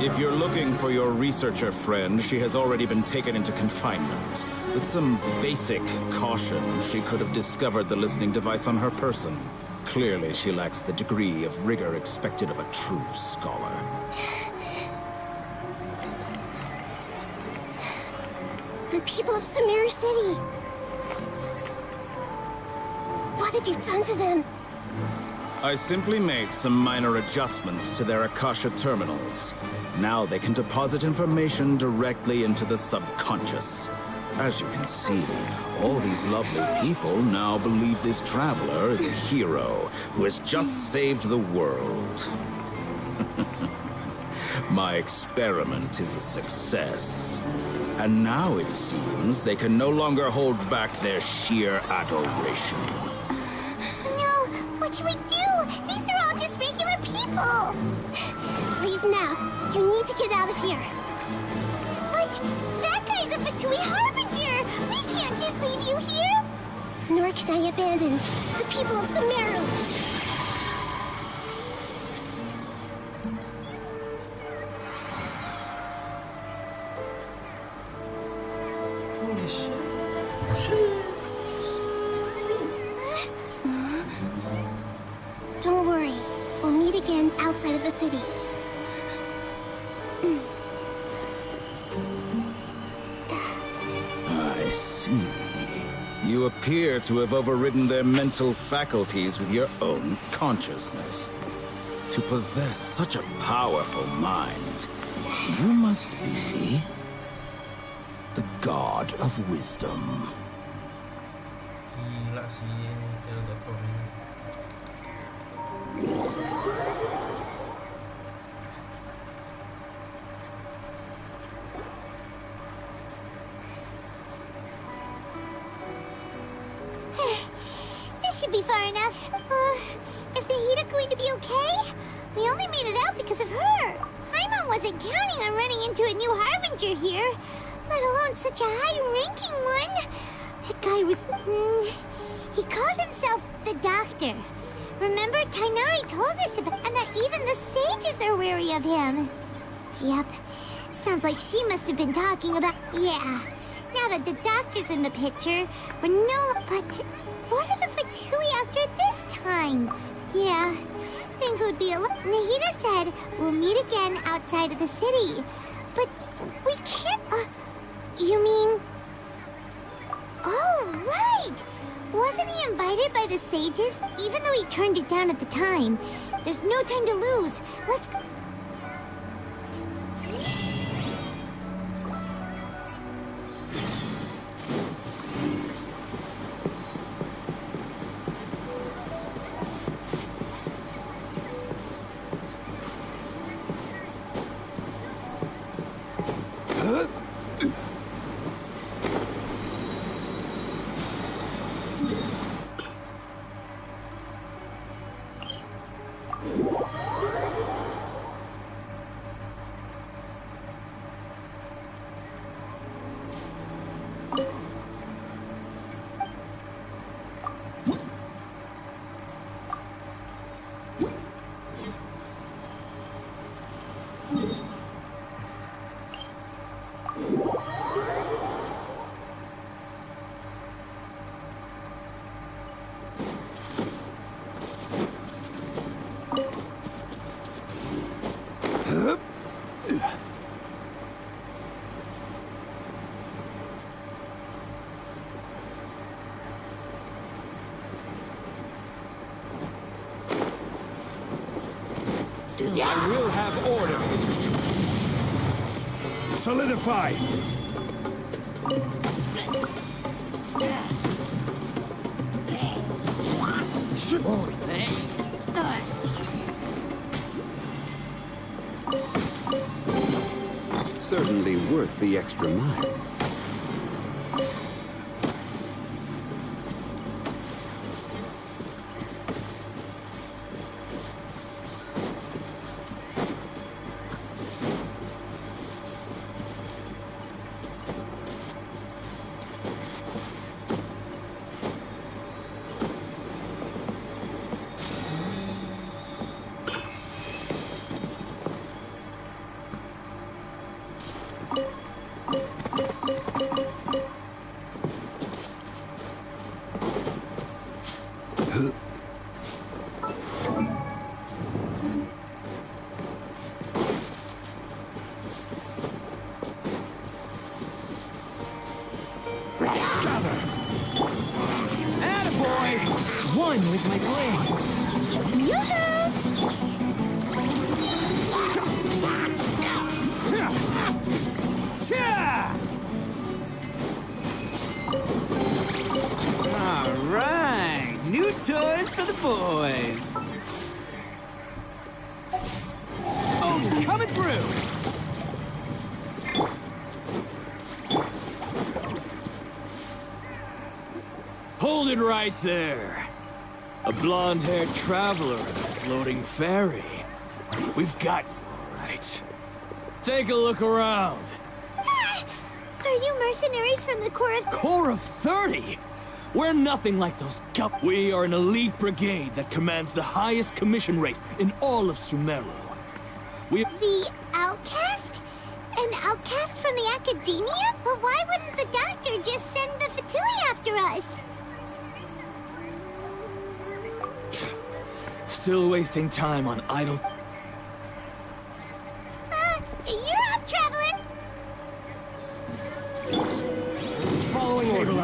If you're looking for your researcher friend, she has already been taken into confinement. With some basic caution, she could have discovered the listening device on her person. Clearly, she lacks the degree of rigor expected of a true scholar.
The people of Samir City. What have you done to them?
I simply made some minor adjustments to their Akasha terminals. Now they can deposit information directly into the subconscious. As you can see, all these lovely people now believe this traveler is a hero who has just saved the world. My experiment is a success. And now it seems they can no longer hold back their sheer adoration.
No, what should we do? These are all just regular people.
Leave now. You need to get out of here.
But that guy's a Fatui Harbinger. We can't just leave you here.
Nor can I abandon the people of Sumeru.
Sheesh.
Don't worry. We'll meet again outside of the city.
I see. You appear to have overridden their mental faculties with your own consciousness. To possess such a powerful mind, you must be the god of wisdom.
Gila sih dokternya.
This should be far enough. Is the Hida going to be okay? We only made it out because of her. Paimon wasn't counting on running into a new Harbinger here, let alone such a high-ranking one. That guy was... he called himself the Doctor. Remember, Tainari told us about... and that even the sages are wary of him. Yep. Sounds like she must have been talking about... Yeah. Now that the Doctor's in the picture, we're no... But what are the Fatui after this time? Yeah. Things would be a lot... Nahida said we'll meet again outside of the city. But we can't... you mean... Oh, right! Wasn't he invited by the sages, even though he turned it down at the time? There's no time to lose. Let's go.
I will have order. Solidify.
Certainly worth the extra mile.
One with my blade.
All right, new toys for the boys. Oh, coming through. Hold it right there. A blonde-haired traveler and a floating fairy. We've got you, all right. Take a look around.
Are you mercenaries from the Corps of...
Corps of 30? We're nothing like those gup. We are an elite brigade that commands the highest commission rate in all of Sumeru. We...
The outcast? And An outcast from the academia? But why wouldn't the doctor just send the Fatui after us?
Still wasting time on idle...
You're up, traveler!
Following orders.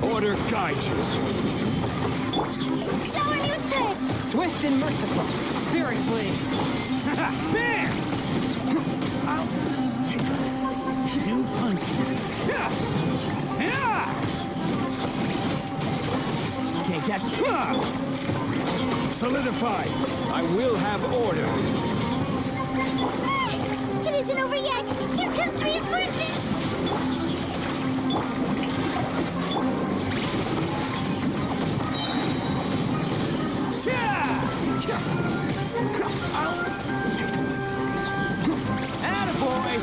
Order guide you.
Shower new thread!
Swift and merciful. Spirit blade.
Bam!
I'll take two punches.
Can't get... Solidify! I will have order.
It isn't over yet! Here comes reinforcements!
Attaboy!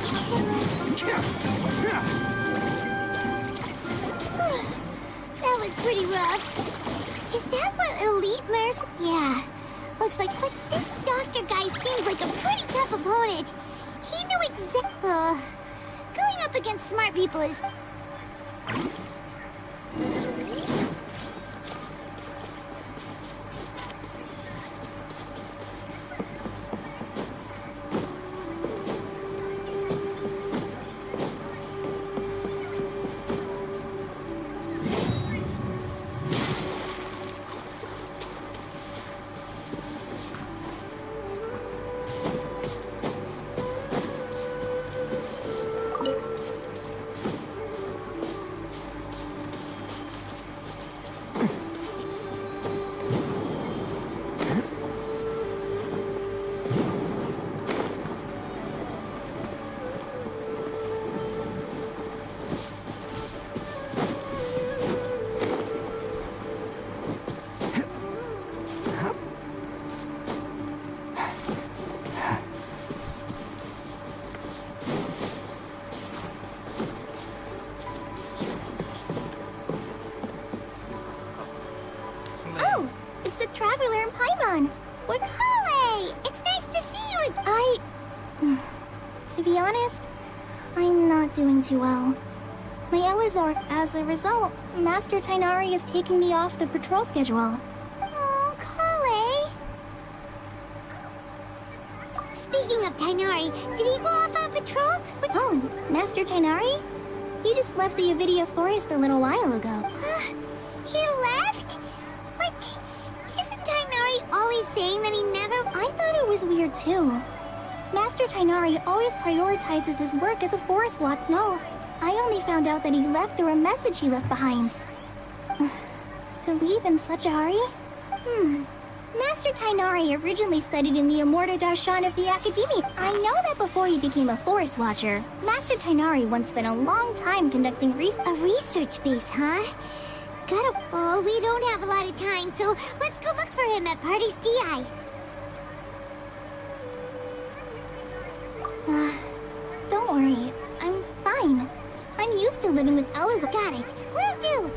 That was pretty rough. Is that what elite mercs? Yeah. Looks like, but this doctor guy seems like a pretty tough opponent. He knew going up against smart people is... Oh, it's the traveler in Paimon. What? Holly! It's nice to see you again. To be honest, I'm not doing too well. My Elizar, as a result, Master Tainari is taking me off the patrol schedule. Oh, Kale. Speaking of Tainari, did he go off on patrol? Oh, Master Tainari? He just left the Avidia Forest a little while ago. He left? What? Isn't Tainari always saying that he never... I thought it was weird, too. Master Tainari always prioritizes his work as a forest watch. No, I only found out that he left through a message he left behind. To leave in such a hurry? Master Tainari originally studied in the Immorta Darshan of the Academia. I know that before he became a forest watcher, Master Tainari once spent a long time conducting a research base, huh? Oh, we don't have a lot of time, so let's go look for him at Party's DI. Don't worry. I'm fine. I'm used to living with Ella's. Got it. Will do.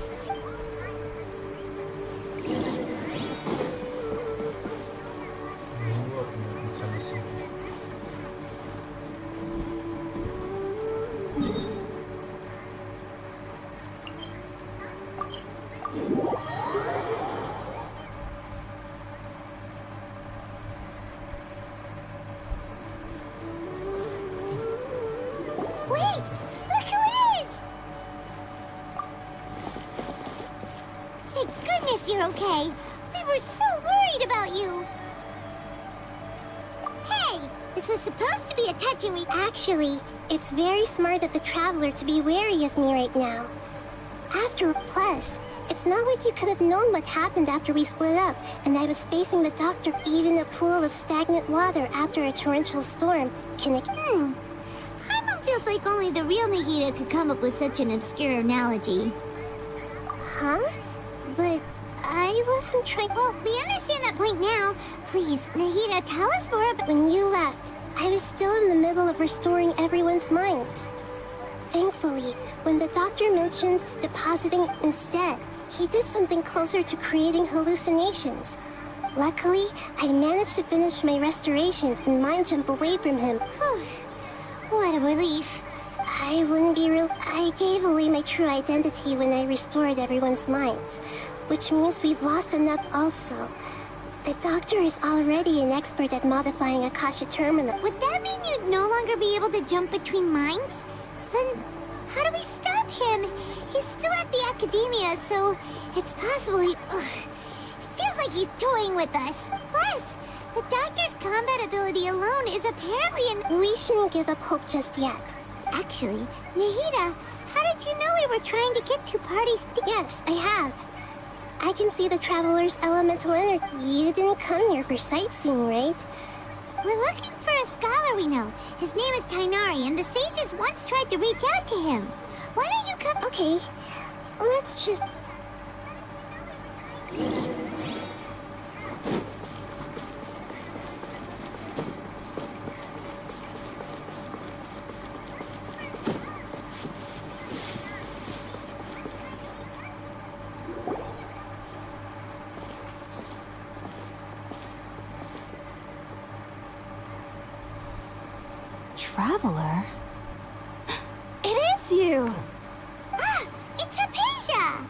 Wait! Look who it is! Thank goodness you're okay. We were so worried about you. Hey! This was supposed to be a touch and we... Actually, it's very smart of the Traveler to be wary of me right now. Plus, it's not like you could have known what happened after we split up, and I was facing the doctor. Even a pool of stagnant water after a torrential storm can... Paimon feels like only the real Nahida could come up with such an obscure analogy. Huh? But I wasn't trying... Well, we understand that point now. Please, Nahida, tell us more about... When you left, I was still in the middle of restoring everyone's minds. Thankfully, when the doctor mentioned depositing instead, he did something closer to creating hallucinations. Luckily, I managed to finish my restorations and mind jump away from him. What a relief.
I wouldn't be real. I gave away my true identity when I restored everyone's minds, which means we've lost enough also. The doctor is already an expert at modifying Akasha Terminal.
Would that mean you'd no longer be able to jump between minds? Then how do we stop him? He's still at the academia, so it's possible he... It feels like he's toying with us. Plus, the doctor's combat ability alone is apparently an...
We shouldn't give up hope just yet.
Actually, Nahida, how did you know we were trying to get to parties?
Yes, I have. I can see the Traveler's elemental energy. You didn't come here for sightseeing, right?
We're looking for a scholar we know. His name is Tainari, and the sages once tried to reach out to him. Why don't you come...
Okay, let's just...
Traveler? It is you!
Ah, it's Hypatia!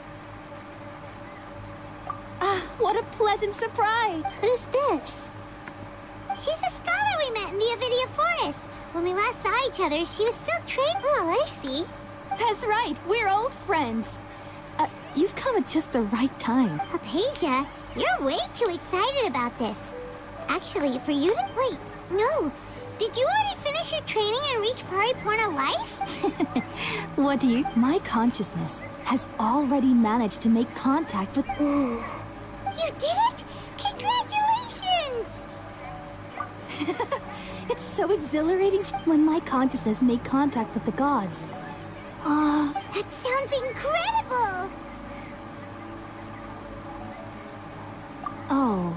What a pleasant surprise!
Who's this?
She's a scholar we met in the Avidia Forest. When we last saw each other, she was still training.
Oh, I see.
That's right, we're old friends. You've come at just the right time.
Hypatia, you're way too excited about this. Actually, for you to... Wait, no. Did you already finish your training and reach Pariporno life?
What do you... My consciousness has already managed to make contact with...
You did it! Congratulations!
It's so exhilarating when my consciousness made contact with the gods.
That sounds incredible!
Oh,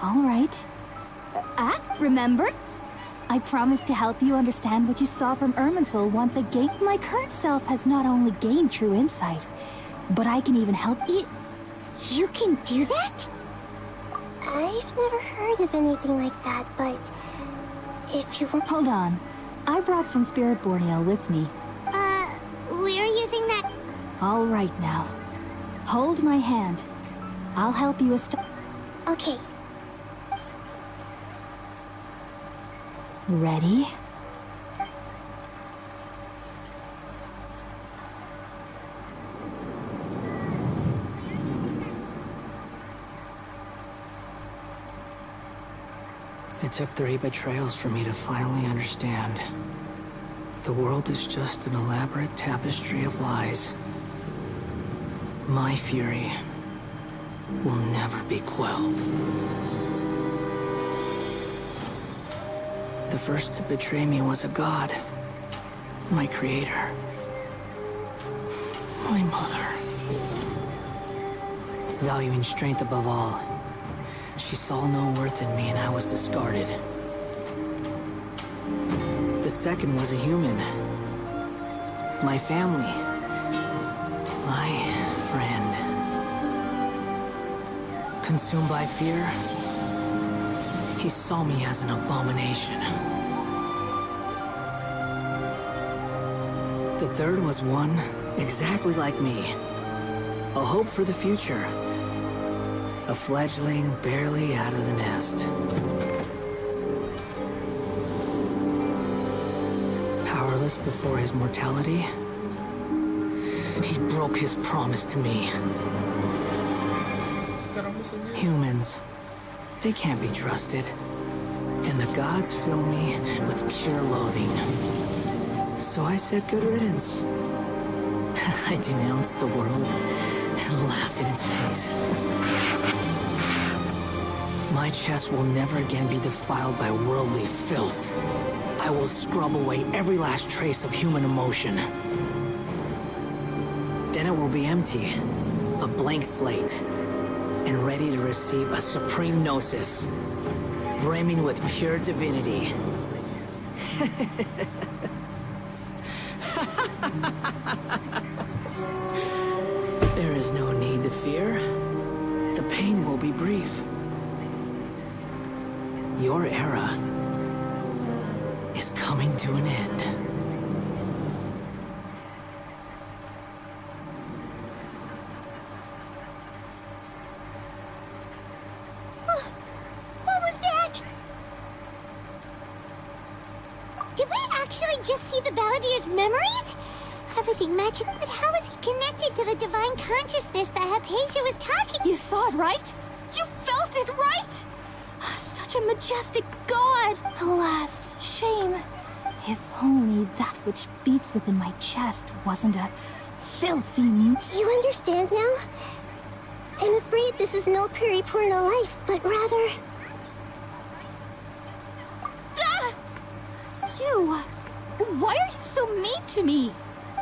all right. Remember? I promised to help you understand what you saw from Irminsul once again. My current self has not only gained true insight, but I can even help you.
You can do that?
I've never heard of anything like that, but... if you want...
Hold on. I brought some spirit borneo with me.
We're using that...
All right now. Hold my hand. I'll help you
Okay.
Ready?
It took 3 betrayals for me to finally understand. The world is just an elaborate tapestry of lies. My fury will never be quelled. The first to betray me was a god. My creator. My mother. Valuing strength above all, she saw no worth in me and I was discarded. The second was a human. My family. My friend. Consumed by fear, he saw me as an abomination. The third was one exactly like me. A hope for the future. A fledgling barely out of the nest. Powerless before his mortality, he broke his promise to me. Humans, they can't be trusted. And the gods fill me with pure loathing. So I said good riddance. I denounced the world and laughed in its face. My chest will never again be defiled by worldly filth. I will scrub away every last trace of human emotion. Then it will be empty, a blank slate, and ready to receive a supreme gnosis, brimming with pure divinity. There is no need to fear. The pain will be brief. Your era is coming to an end.
actually just see the Balladeer's memories? Everything matches, but how is he connected to the divine consciousness that Hypatia was talking?
You saw it, right? You felt it, right? Such a majestic god. Alas, shame. If only that which beats within my chest wasn't a filthy...
Do you understand now? I'm afraid this is no periporno life, but rather...
Ah! You! Why are you so mean to me?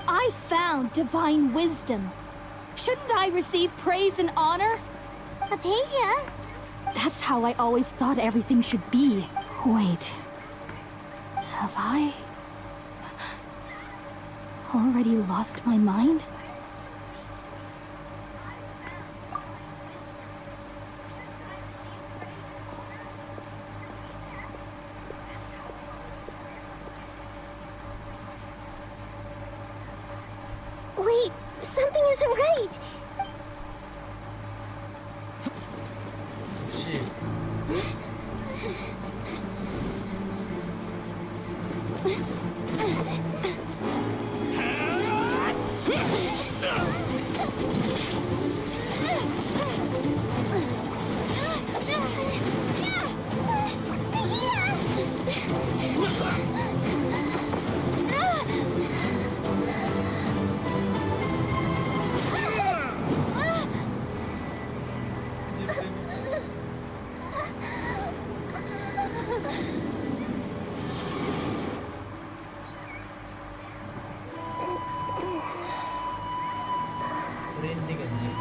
I found divine wisdom. Shouldn't I receive praise and honor?
Hypatia?
That's how I always thought everything should be. Wait. Have I... already lost my mind?
Wait, something isn't right.
Shit. Merinding anjir.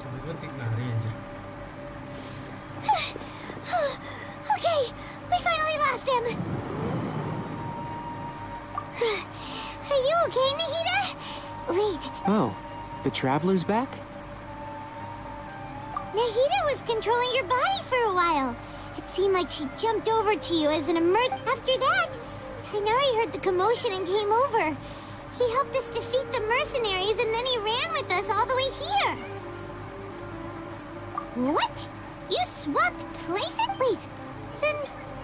Tiba-tiba tik nari anjir.
Okay, we finally lost him. Are you okay, Nahida? Wait,
Oh, the traveler's back?
Nahida was controlling your body for a while. It seemed like she jumped over to you as an After that, Kainari heard the commotion and came over. He helped us defeat the mercenaries and then he ran with us all the way here. What? You swapped places? Wait, then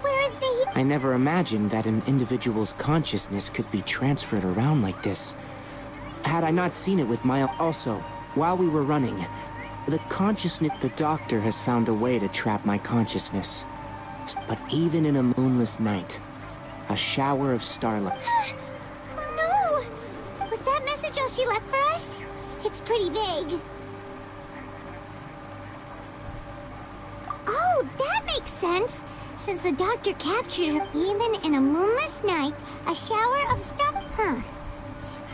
where is Nahida?
I never imagined that an individual's consciousness could be transferred around like this. Had I not seen it with my... Also, while we were running, the consciousness... The doctor has found a way to trap my consciousness. But even in a moonless night, a shower of starlight...
Oh no! Was that message all she left for us? It's pretty vague. Oh, that makes sense! Since the doctor captured her, even in a moonless night, a shower of stars... Huh.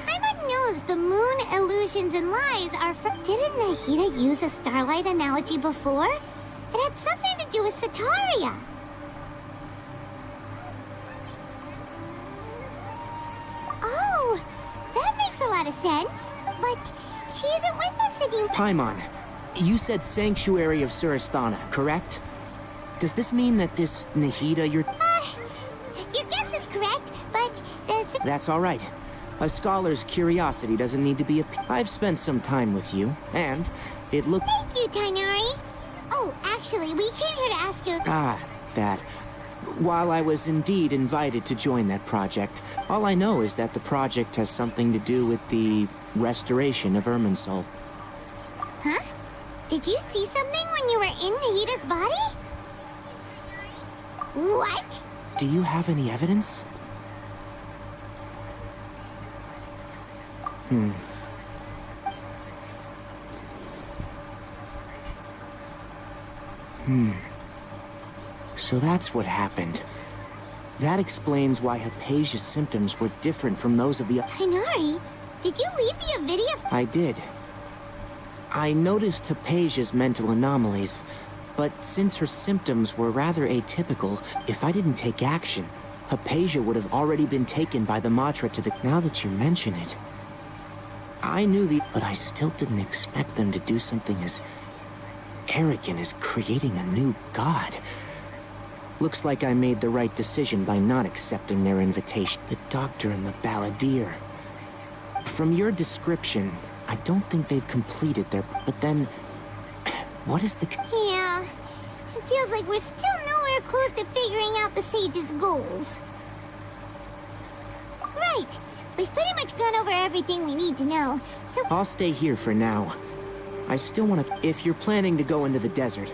Paimon knows the moon illusions and lies are from... Didn't Nahida use a starlight analogy before? It had something to do with Sataria. Oh, that makes a lot of sense. But she isn't with us anymore.
Paimon, you said Sanctuary of Surasthana, correct? Does this mean that this Nahida you're...
Your guess is correct, but the...
That's all right. A scholar's curiosity doesn't need to be a... I've spent some time with you, and it looked...
Thank you, Tainari. Oh, actually, we came here to ask you...
that. While I was indeed invited to join that project, all I know is that the project has something to do with the restoration of Irminsul.
Huh? Did you see something when you were in Nahida's body? What?
Do you have any evidence? So that's what happened. That explains why Hypatia's symptoms were different from those of the...
Tighnari, did you leave the Avidia?
I did. I noticed Hypatia's mental anomalies, but since her symptoms were rather atypical, if I didn't take action, Hypatia would have already been taken by the Matra to the... Now that you mention it, I knew but I still didn't expect them to do something as arrogant as creating a new god. Looks like I made the right decision by not accepting their invitation. The doctor and the balladeer. From your description, I don't think they've completed their... But then, what is the...
Yeah, it feels like we're still nowhere close to figuring out the sage's goals. Right, we've pretty much gone over everything we need to know, so...
I'll stay here for now. I still want to... If you're planning to go into the desert,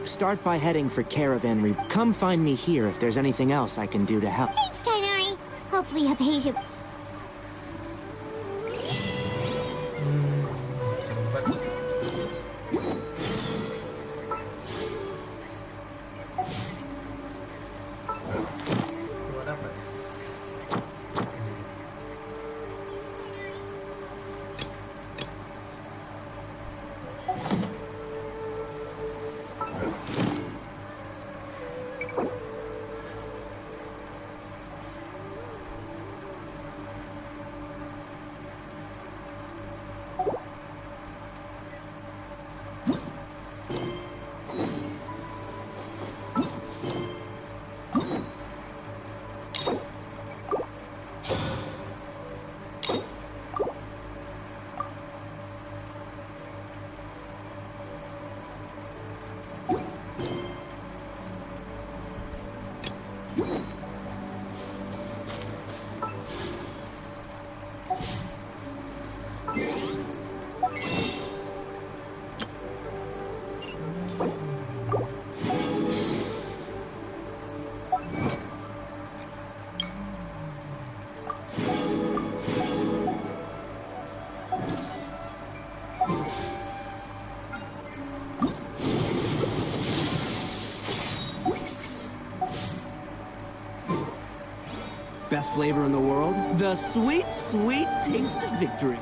start by heading for Caravan Re... Come find me here if there's anything else I can do to help.
Thanks, Tighnari. Hopefully Hypatia...
Gua dapat.
Best flavor in the world? The sweet, sweet taste of victory.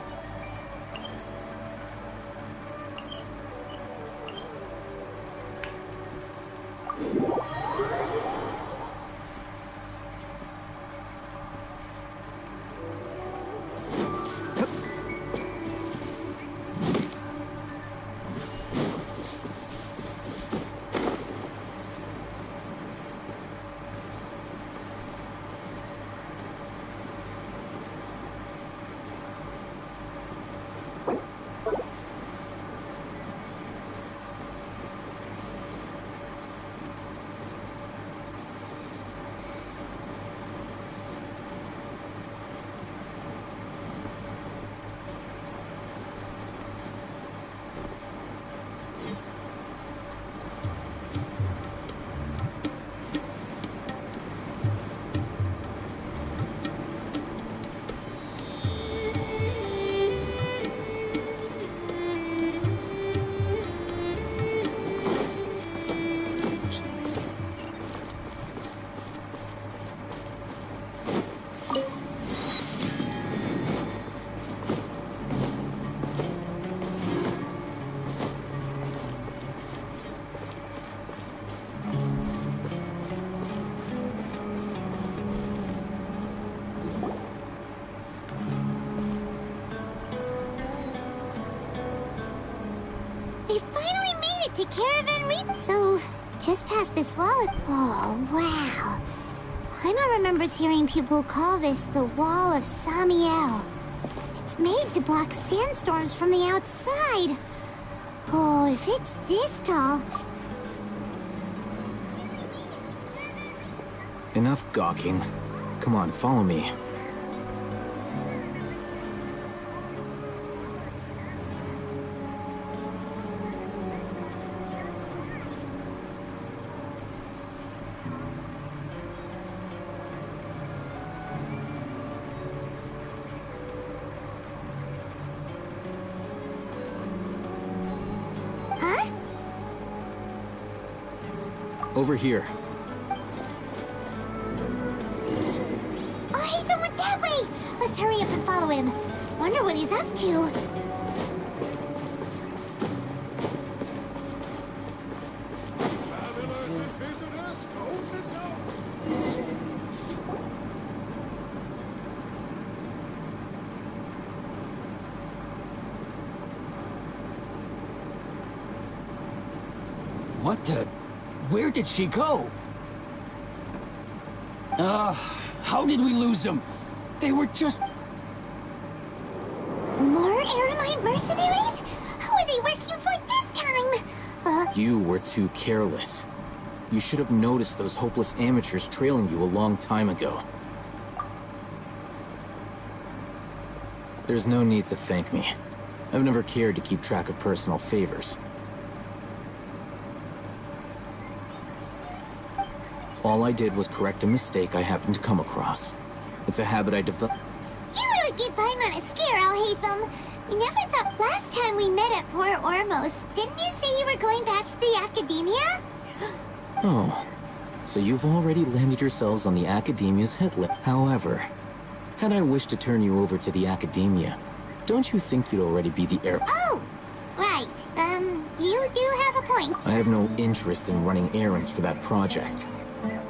They finally made it to Caravan Reap. So, just past this wall... Oh, wow. Paimon remembers hearing people call this the Wall of Samiel. It's made to block sandstorms from the outside. Oh, if it's this tall...
Enough gawking. Come on, follow me.
Huh?
Over here.
him. Wonder what he's up to.
What the? Where did she go? How did we lose them? They were just...
More Aramite mercenaries? Who are they working for this time?
You were too careless. You should have noticed those hopeless amateurs trailing you a long time ago. There's no need to thank me. I've never cared to keep track of personal favors. All I did was correct a mistake I happened to come across. It's a habit I developed.
You really get by on a scare, Alhaitham. We never thought last time we met at Port Ormos, didn't you say you were going back to the Academia?
Oh, so you've already landed yourselves on the Academia's hit list. However, had I wished to turn you over to the Academia, don't you think you'd already be the heir?
Oh, right. You do have a point.
I have no interest in running errands for that project.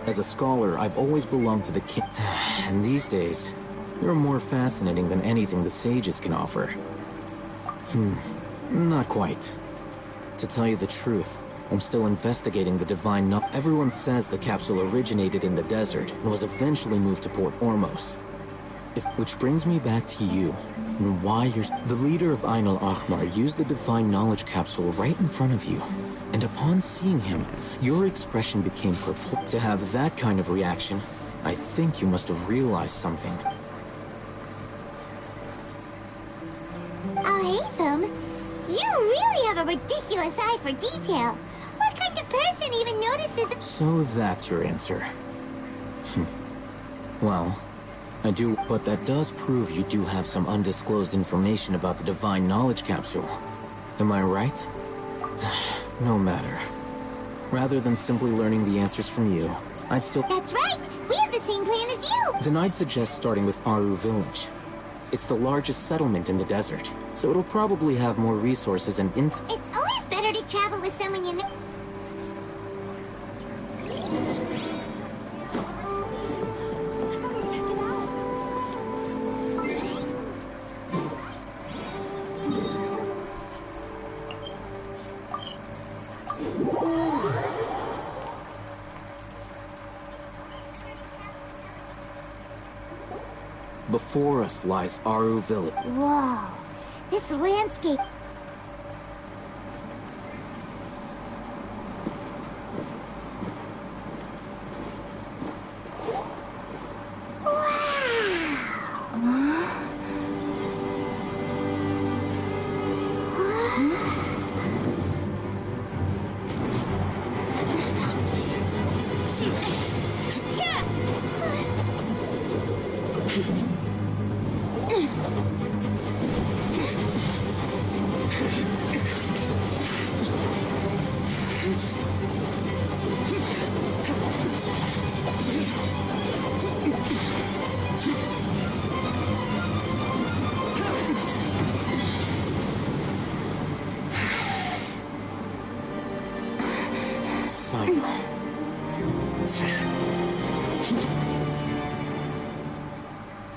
As a scholar, I've always belonged to the king. And these days, you're more fascinating than anything the sages can offer. Not quite. To tell you the truth, I'm still investigating the divine no- Everyone says the capsule originated in the desert and was eventually moved to Port Ormos. Which brings me back to you, and why you're... The leader of Ainul Ahmar used the divine knowledge capsule right in front of you. And upon seeing him, your expression became perplexed. To have that kind of reaction, I think you must have realized something.
Alhaitham, you really have a ridiculous eye for detail. What kind of person even notices...
So that's your answer. Well, I do, but that does prove you do have some undisclosed information about the divine knowledge capsule. Am I right? No matter. Rather than simply learning the answers from you, I'd still...
That's right! We have the same plan as you!
Then I'd suggest starting with Aru Village. It's the largest settlement in the desert, so it'll probably have more resources and
It's always better to travel with someone you know.
Before us lies Aru Village.
Whoa, this landscape.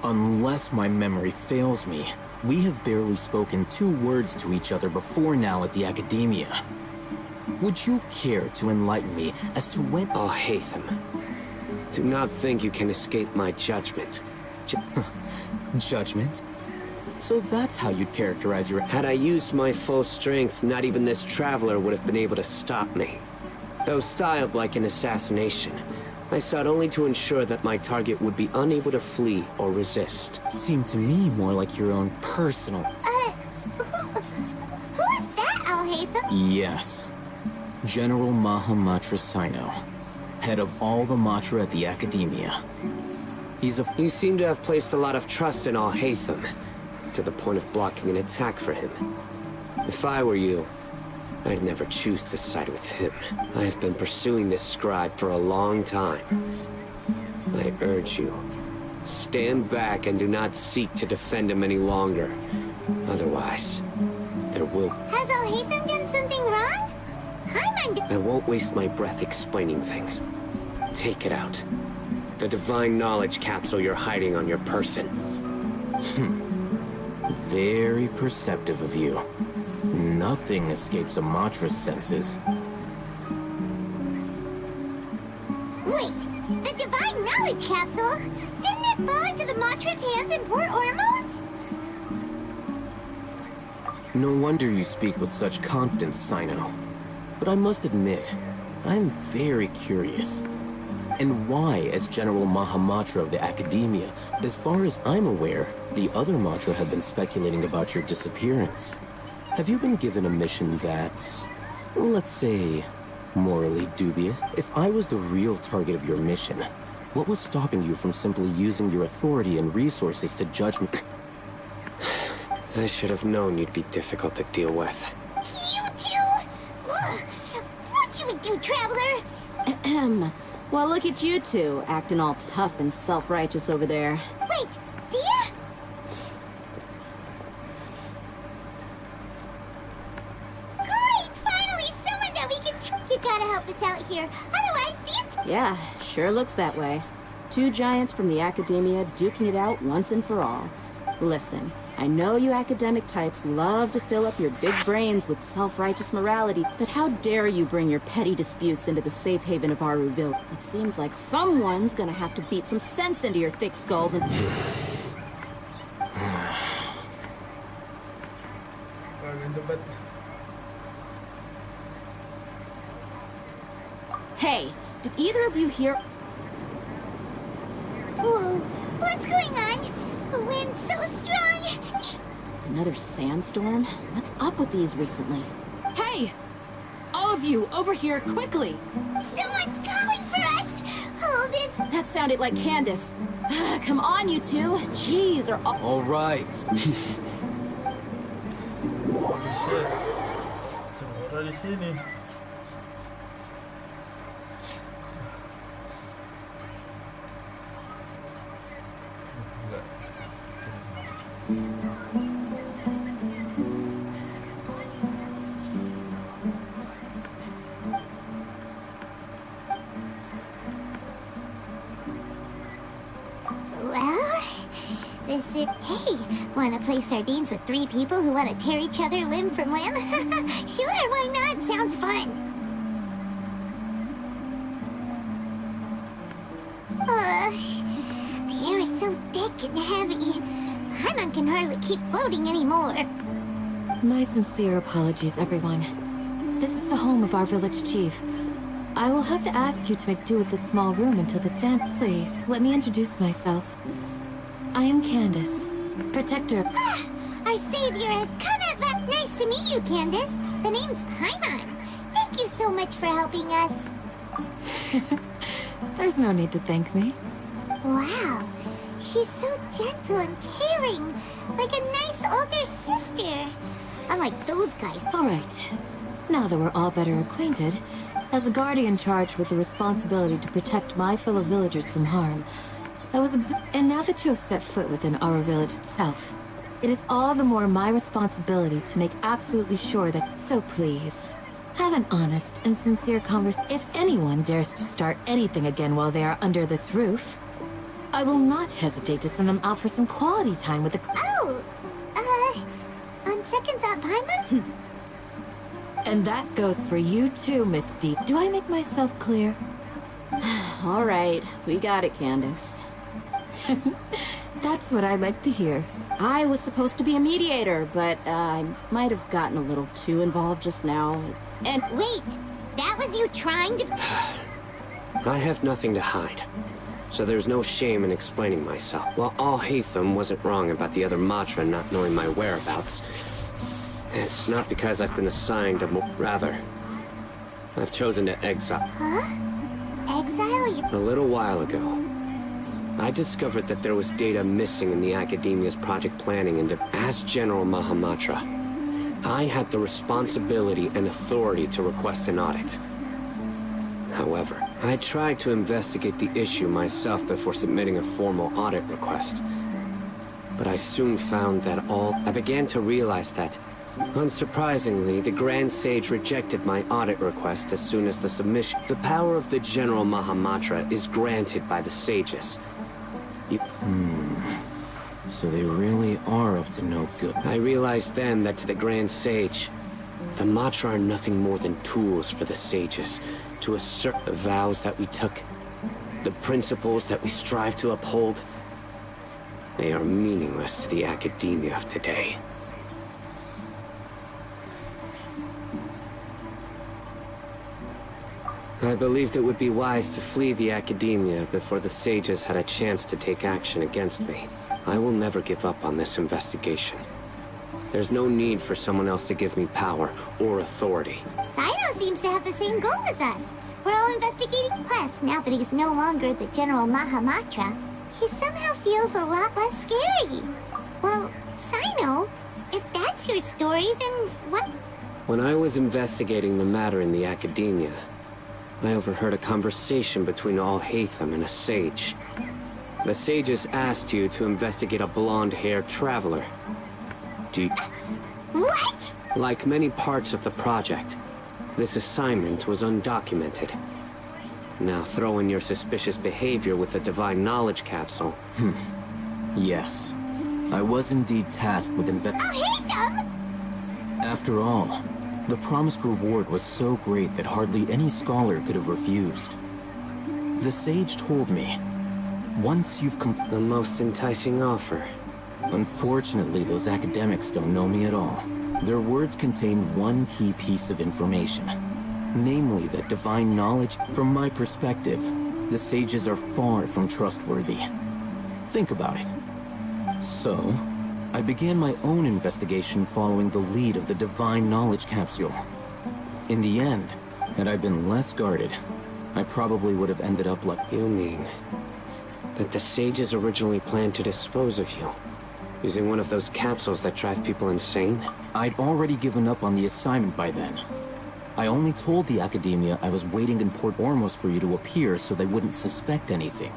Unless my memory fails me, we have barely spoken 2 words to each other before now at the Academia. Would you care to enlighten me as to when...
Oh, Hatham. Do not think you can escape my judgment.
Judgment? So that's how you'd characterize your...
Had I used my full strength, not even this traveler would have been able to stop me. Though styled like an assassination, I sought only to ensure that my target would be unable to flee or resist.
Seemed to me more like your own personal...
Who is that, Alhaitham?
Yes. General Mahamatra Sino, head of all the Matra at the Academia. He's a...
You seem to have placed a lot of trust in Alhaitham, to the point of blocking an attack for him. If I were you, I'd never choose to side with him. I have been pursuing this scribe for a long time. I urge you,
Stand back and do not seek to defend him any longer. Otherwise, there will...
Has Alhaitham done something wrong?
I won't waste my breath explaining things. Take it out. The divine knowledge capsule you're hiding on your person.
Very perceptive of you. Nothing escapes a Matra's senses.
Wait, the divine knowledge capsule? Didn't it fall into the Matra's hands in Port Ormos?
No wonder you speak with such confidence, Sino. But I must admit, I'm very curious. And why, as General Mahamatra of the Academia? As far as I'm aware, the other Matra have been speculating about your disappearance. Have you been given a mission that's, let's say, morally dubious? If I was the real target of your mission, what was stopping you from simply using your authority and resources to judge me?
I should have known you'd be difficult to deal with.
You two? Ugh. What you would do, Traveler?
Ahem. Well, look at you two, acting all tough and self-righteous over there.
Wait, Dia? Great! Finally, someone that we can... You gotta help us out here. Otherwise, these...
Yeah, sure looks that way. Two giants from the Academia duking it out once and for all. Listen, I know you academic types love to fill up your big brains with self-righteous morality, but how dare you bring your petty disputes into the safe haven of Aruville? It seems like someone's gonna have to beat some sense into your thick skulls and... Hey, did either of you hear...
Whoa, what's going on? The wind's so strong!
Another sandstorm? What's up with these recently?
Hey! All of you, over here, quickly!
Someone's calling for us! Oh, this...
That sounded like Candace. Come on, you two. Jeez, or...
All right.
Semua di sini.
Well, this is... Hey, wanna play sardines with three people who wanna tear each other limb from limb? Sure, why not? Sounds fun. The air is so thick and heavy. Paimon can hardly keep floating anymore.
My sincere apologies, everyone. This is the home of our village chief. I will have to ask you to make do with this small room until the sand... Please, let me introduce myself. I am Candace, protector...
Our savior has come at last. Nice to meet you, Candace. The name's Paimon. Thank you so much for helping us.
There's no need to thank me.
Wow, she's so gentle and caring. Like a nice older sister. Unlike those guys.
All right. Now that we're all better acquainted, as a guardian charged with the responsibility to protect my fellow villagers from harm, I was and now that you have set foot within our village itself, it is all the more my responsibility to make absolutely sure that... So please, have an honest and sincere conversation. If anyone dares to start anything again while they are under this roof, I will not hesitate to send them out for some quality time with the...
Oh, on second thought, Paimon?
And that goes for you too, Miss Deep. Do I make myself clear?
All right, we got it, Candace.
That's what I like to hear.
I was supposed to be a mediator, but I might have gotten a little too involved just now.
And wait, that was you trying to...
I have nothing to hide, so there's no shame in explaining myself. While Alhaitham wasn't wrong about the other Matra not knowing my whereabouts, it's not because I've been assigned a rather, I've chosen to exile.
Huh? Exile you...
A little while ago, I discovered that there was data missing in the Academia's project planning, and as General Mahamatra, I had the responsibility and authority to request an audit. However, I tried to investigate the issue myself before submitting a formal audit request. But I soon found that I began to realize that, unsurprisingly, the Grand Sage rejected my audit request as soon as the submission. The power of the General Mahamatra is granted by the sages.
So they really are up to no good.
I realized then that to the Grand Sage, the Matra are nothing more than tools for the sages to assert the vows that we took, the principles that we strive to uphold. They are meaningless to the academia of today. I believed it would be wise to flee the academia before the sages had a chance to take action against me. I will never give up on this investigation. There's no need for someone else to give me power or authority.
Sino seems to have the same goal as us. We're all investigating. Plus, now that he's no longer the General Mahamatra, he somehow feels a lot less scary. Well, Sino, if that's your story, then what?
When I was investigating the matter in the academia, I overheard a conversation between Al-Haytham and a sage. The sages asked you to investigate a blonde-haired traveler.
What?
Like many parts of the project, this assignment was undocumented. Now throw in your suspicious behavior with the Divine Knowledge Capsule.
Yes. I was indeed tasked with
Al-Haytham!
After all, the promised reward was so great that hardly any scholar could have refused. The sage told me, once you've
the most enticing offer.
Unfortunately, those academics don't know me at all. Their words contain one key piece of information. Namely, that divine knowledge. From my perspective, the sages are far from trustworthy. Think about it. So, I began my own investigation following the lead of the Divine Knowledge Capsule. In the end, had I been less guarded, I probably would have ended up like...
You mean that the sages originally planned to dispose of you, using one of those capsules that drive people insane?
I'd already given up on the assignment by then. I only told the academia I was waiting in Port Ormos for you to appear so they wouldn't suspect anything.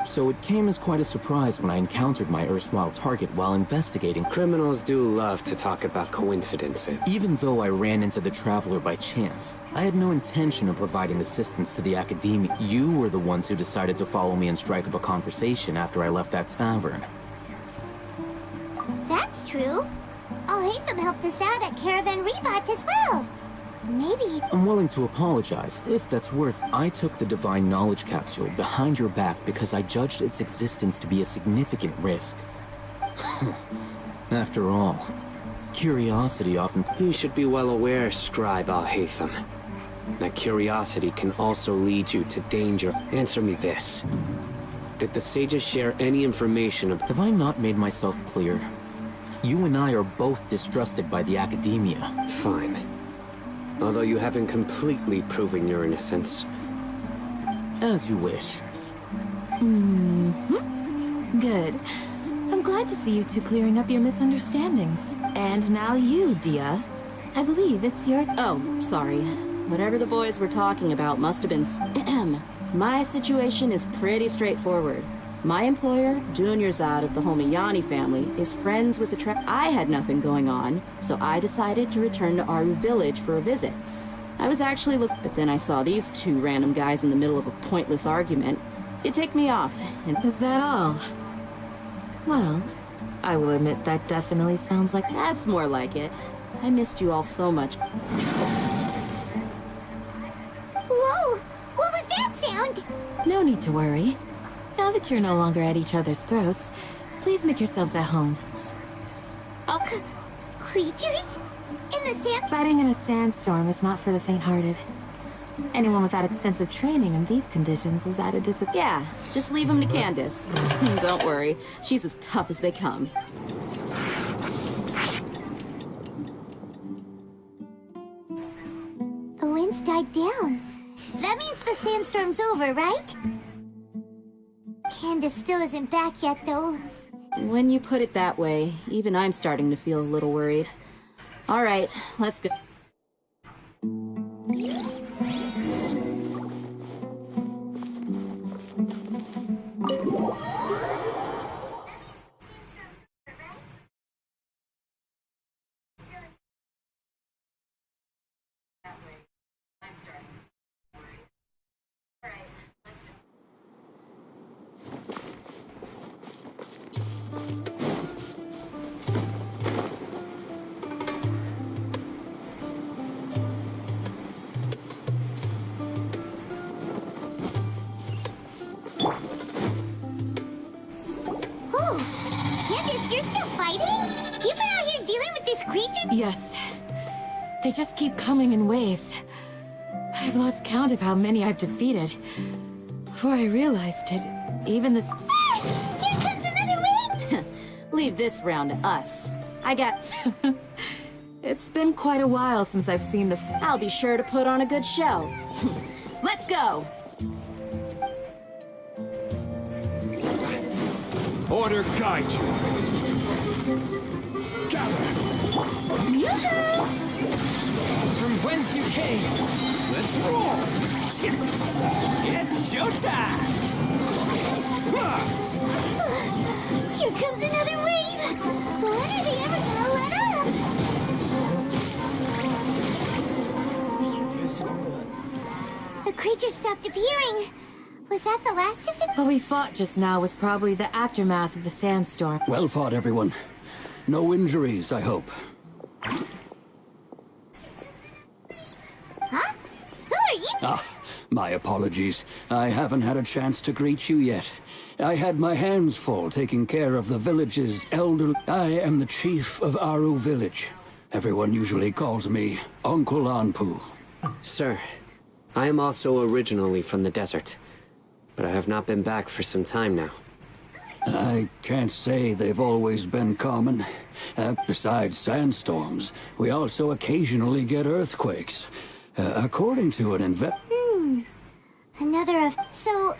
So it came as quite a surprise when I encountered my erstwhile target while investigating.
Criminals do love to talk about coincidences.
Even though I ran into the Traveler by chance, I had no intention of providing assistance to the academia. You were the ones who decided to follow me and strike up a conversation after I left that tavern.
That's true. Al-Haytham helped us out at Caravan Rebat as well. Maybe...
I'm willing to apologize, if that's worth. I took the Divine Knowledge Capsule behind your back because I judged its existence to be a significant risk. After all, curiosity often...
You should be well aware, Scribe Al-Haytham, that curiosity can also lead you to danger. Answer me this. Did the sages share any information about...
Have I not made myself clear? You and I are both distrusted by the academia.
Fine. Although you haven't completely proven your innocence.
As you wish.
Good. I'm glad to see you two clearing up your misunderstandings. And now you, Dia. I believe it's your...
Oh, sorry. Whatever the boys were talking about must have been... My situation is pretty straightforward. My employer, Dunyarzad of the Homayani family, is friends with the I had nothing going on, so I decided to return to Aru village for a visit. I was actually but then I saw these two random guys in the middle of a pointless argument. It ticked me off, and...
Is that all? Well, I will admit that definitely sounds like...
That's more like it. I missed you all so much.
Whoa! What was that sound?
No need to worry. Now that you're no longer at each other's throats, please make yourselves at home.
Creatures? In the sand?
Fighting in a sandstorm is not for the faint-hearted. Anyone without extensive training in these conditions is at a disadvantage.
Yeah, just leave them to Candace. Don't worry, she's as tough as they come.
The wind's died down. That means the sandstorm's over, right? Candace still isn't back yet, though.
When you put it that way, even I'm starting to feel a little worried. All right, let's go.
fighting? You've been out here dealing with this creature?
Yes. They just keep coming in waves. I've lost count of how many I've defeated. Before I realized it, even this...
Ah! Here comes another wave!
Leave this round to us. I got...
It's been quite a while since I've seen the...
I'll be sure to put on a good show. Let's go!
Order guide you. Gather.
From whence you came,
Let's roll. It's showtime.
Here comes another wave! When are they ever gonna let up? The creature stopped appearing. Was that the last of it?
what we fought just now was probably the aftermath of the sandstorm.
Well fought, everyone. No injuries, I hope.
Huh? Who are you?
Ah, my apologies. I haven't had a chance to greet you yet. I had my hands full taking care of the village's elderly... I am the chief of Aru village. Everyone usually calls me Uncle Anpu.
Sir, I am also originally from the desert, but I have not been back for some time now.
I can't say they've always been common. Besides sandstorms, we also occasionally get earthquakes. According to an
Another of... So,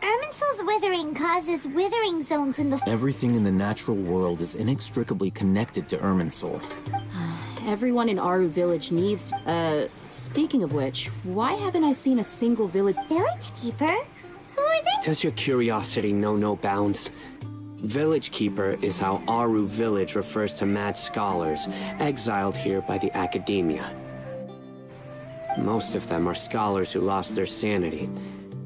Irminsul's withering causes withering zones in the...
Everything in the natural world is inextricably connected to Irminsul.
Everyone in Aru village needs to... speaking of which, why haven't I seen a single village...
Village keeper? Who are they?
Does your curiosity know no bounds? Village Keeper is how Aru Village refers to mad scholars exiled here by the Academia. Most of them are scholars who lost their sanity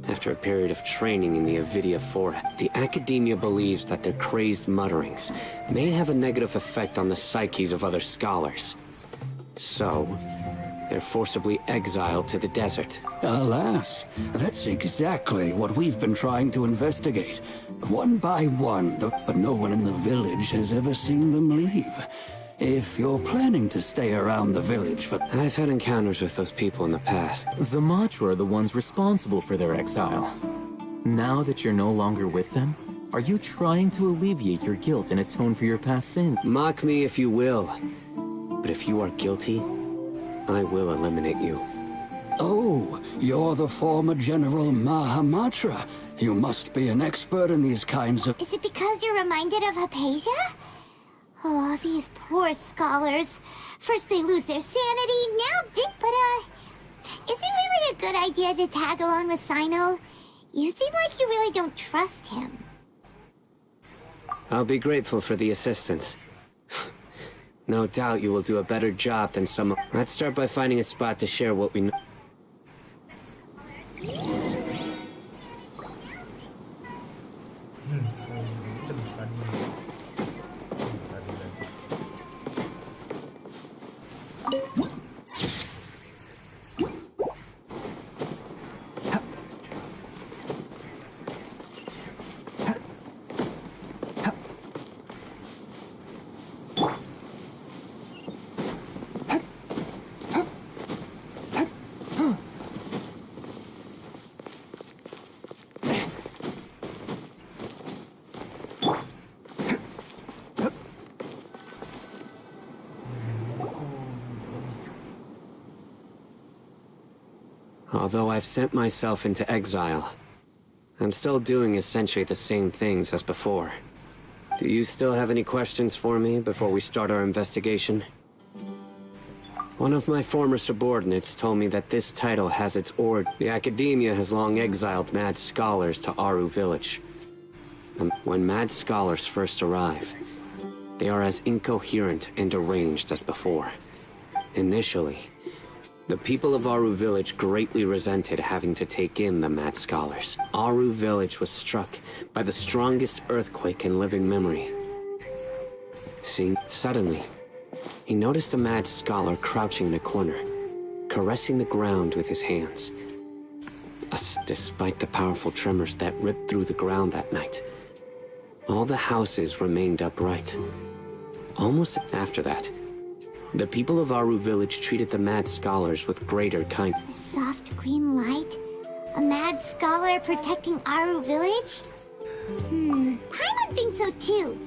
after a period of training in the Avidia Forest. The Academia believes that their crazed mutterings may have a negative effect on the psyches of other scholars. So, they're forcibly exiled to the desert.
Alas, that's exactly what we've been trying to investigate. One by one, but no one in the village has ever seen them leave. If you're planning to stay around the village for...
I've had encounters with those people in the past.
The Matra are the ones responsible for their exile. Now that you're no longer with them, are you trying to alleviate your guilt and atone for your past sin?
Mock me if you will, but if you are guilty, I will eliminate you.
Oh, you're the former General Mahamatra. You must be an expert in these kinds of...
Is it because you're reminded of Hypatia? Oh, these poor scholars. First they lose their sanity, is it really a good idea to tag along with Sino? You seem like you really don't trust him.
I'll be grateful for the assistance. No doubt you will do a better job than some... Let's start by finding a spot to share what we know. Although I've sent myself into exile, I'm still doing essentially the same things as before. Do you still have any questions for me before we start our investigation? One of my former subordinates told me that this title has its origin. The Academia has long exiled mad scholars to Aru Village. And when mad scholars first arrive, they are as incoherent and deranged as before. Initially, the people of Aru Village greatly resented having to take in the mad scholars. Aru Village was struck by the strongest earthquake in living memory. Suddenly, he noticed a mad scholar crouching in a corner, caressing the ground with his hands. Despite the powerful tremors that ripped through the ground that night, all the houses remained upright. Almost after that, the people of Aru village treated the mad scholars with greater kindness.
A soft green light? A mad scholar protecting Aru village? Paimon thinks so too.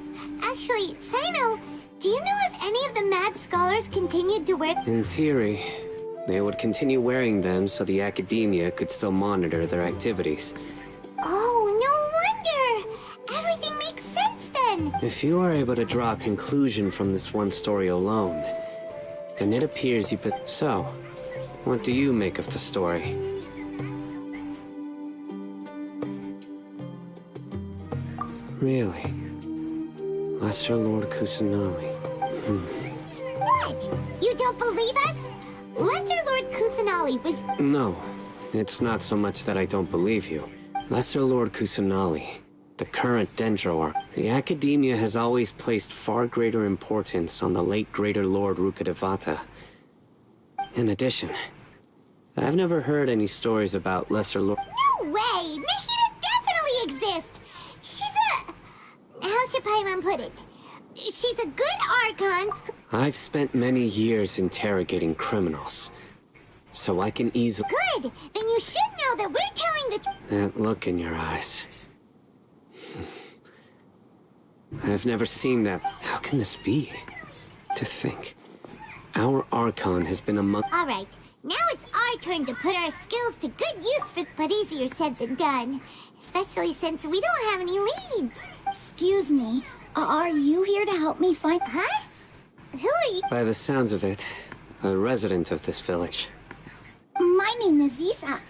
Actually, Sino, do you know if any of the mad scholars continued to wear...
In theory, they would continue wearing them so the academia could still monitor their activities.
Oh, no wonder! Everything makes sense then!
If you are able to draw a conclusion from this one story alone, then it appears you put... So, what do you make of the story? Really? Lesser Lord Kusanali.
What? You don't believe us? Lesser Lord Kusanali was...
No, it's not so much that I don't believe you. Lesser Lord Kusanali, the current Dendroar, the Academia has always placed far greater importance on the late Greater Lord Rukkhadevata. In addition, I've never heard any stories about Lesser Lord...
No way! Nahida definitely exists! She's a... How should Paimon put it? She's a good Archon.
I've spent many years interrogating criminals, so I can easily...
Good! Then you should know that we're telling the...
That look in your eyes. I've never seen that. How can this be? To think, our Archon has been among...
Alright, now it's our turn to put our skills to good use, but easier said than done. Especially since we don't have any leads.
Excuse me, are you here to help me find...
Huh? Who are you?
By the sounds of it, a resident of this village.
My name is Isak.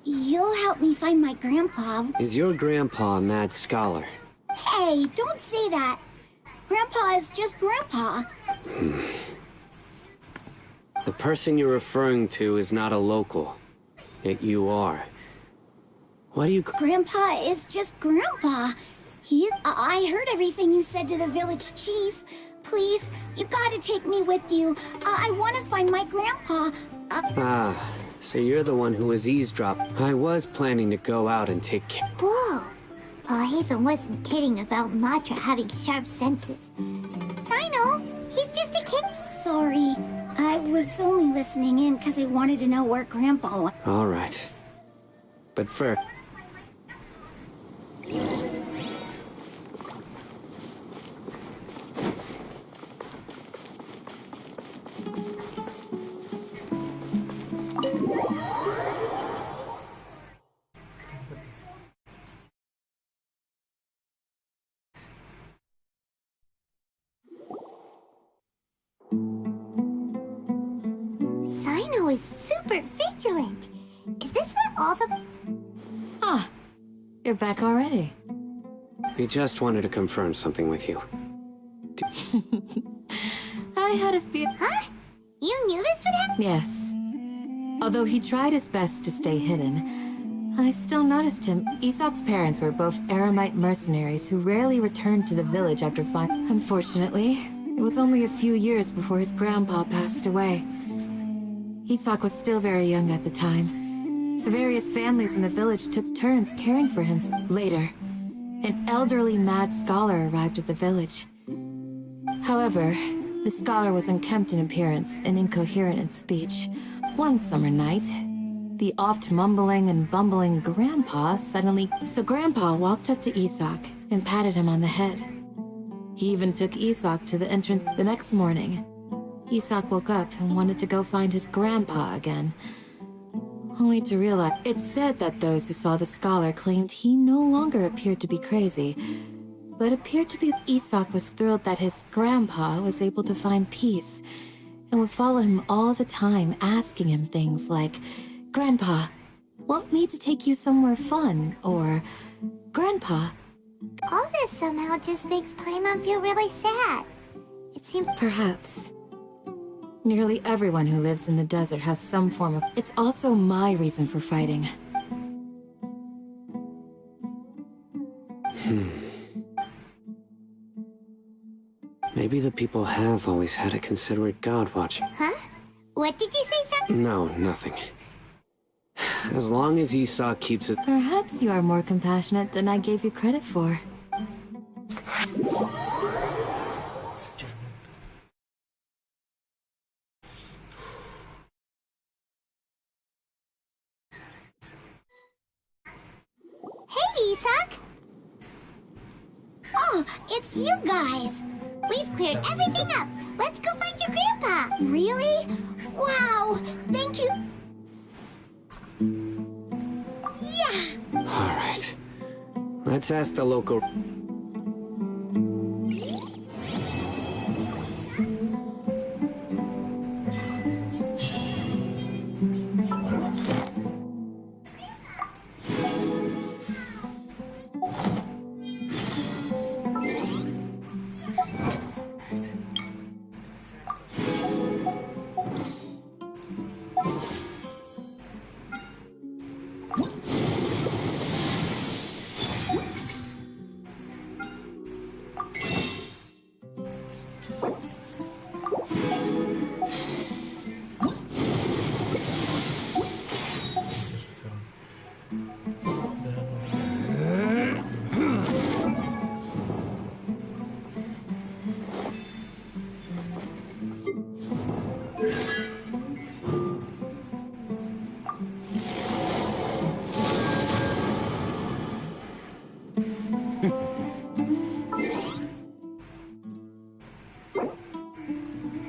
You'll help me find my grandpa.
Is your grandpa a mad scholar?
Hey, don't say that. Grandpa is just Grandpa.
The person you're referring to is not a local, yet you are. Why do you...
Grandpa is just Grandpa. I heard everything you said to the village chief. Please, you gotta take me with you. I want to find my grandpa.
So you're the one who was eavesdropping. I was planning to go out and take care...
Whoa. Haven wasn't kidding about Matra having sharp senses. Sino, he's just a kid.
Sorry. I was only listening in because I wanted to know where Grandpa was.
All right. But first...
Sino is super vigilant. Is this what all the...
Ah, you're back already.
We just wanted to confirm something with you.
I had a few...
Huh? You knew this would happen?
Yes. Although he tried his best to stay hidden, I still noticed him. Isak's parents were both Aramite mercenaries who rarely returned to the village after flying. Unfortunately, it was only a few years before his grandpa passed away. Isak was still very young at the time, so various families in the village took turns caring for him. Later, an elderly mad scholar arrived at the village. However, the scholar was unkempt in appearance and incoherent in speech. One summer night, the oft mumbling and bumbling Grandpa suddenly... So Grandpa walked up to Isak and patted him on the head. He even took Isak to the entrance the next morning. Isak woke up and wanted to go find his grandpa again, only to realize... It's said that those who saw the scholar claimed he no longer appeared to be crazy, but appeared to be... Isak was thrilled that his grandpa was able to find peace, and would follow him all the time, asking him things like, "Grandpa, want me to take you somewhere fun?" or, "Grandpa..."
All this somehow just makes Paimon feel really sad. It seems...
Perhaps. Nearly everyone who lives in the desert has some form of... It's also my reason for fighting.
Maybe the people have always had a considerate god watching.
Huh? What did you say, something?
No, nothing. As long as Esau keeps it...
Perhaps you are more compassionate than I gave you credit for.
it's you guys. We've cleared everything up. Let's go find your grandpa. Really? Wow. Thank you. Yeah.
All right. Let's ask the local...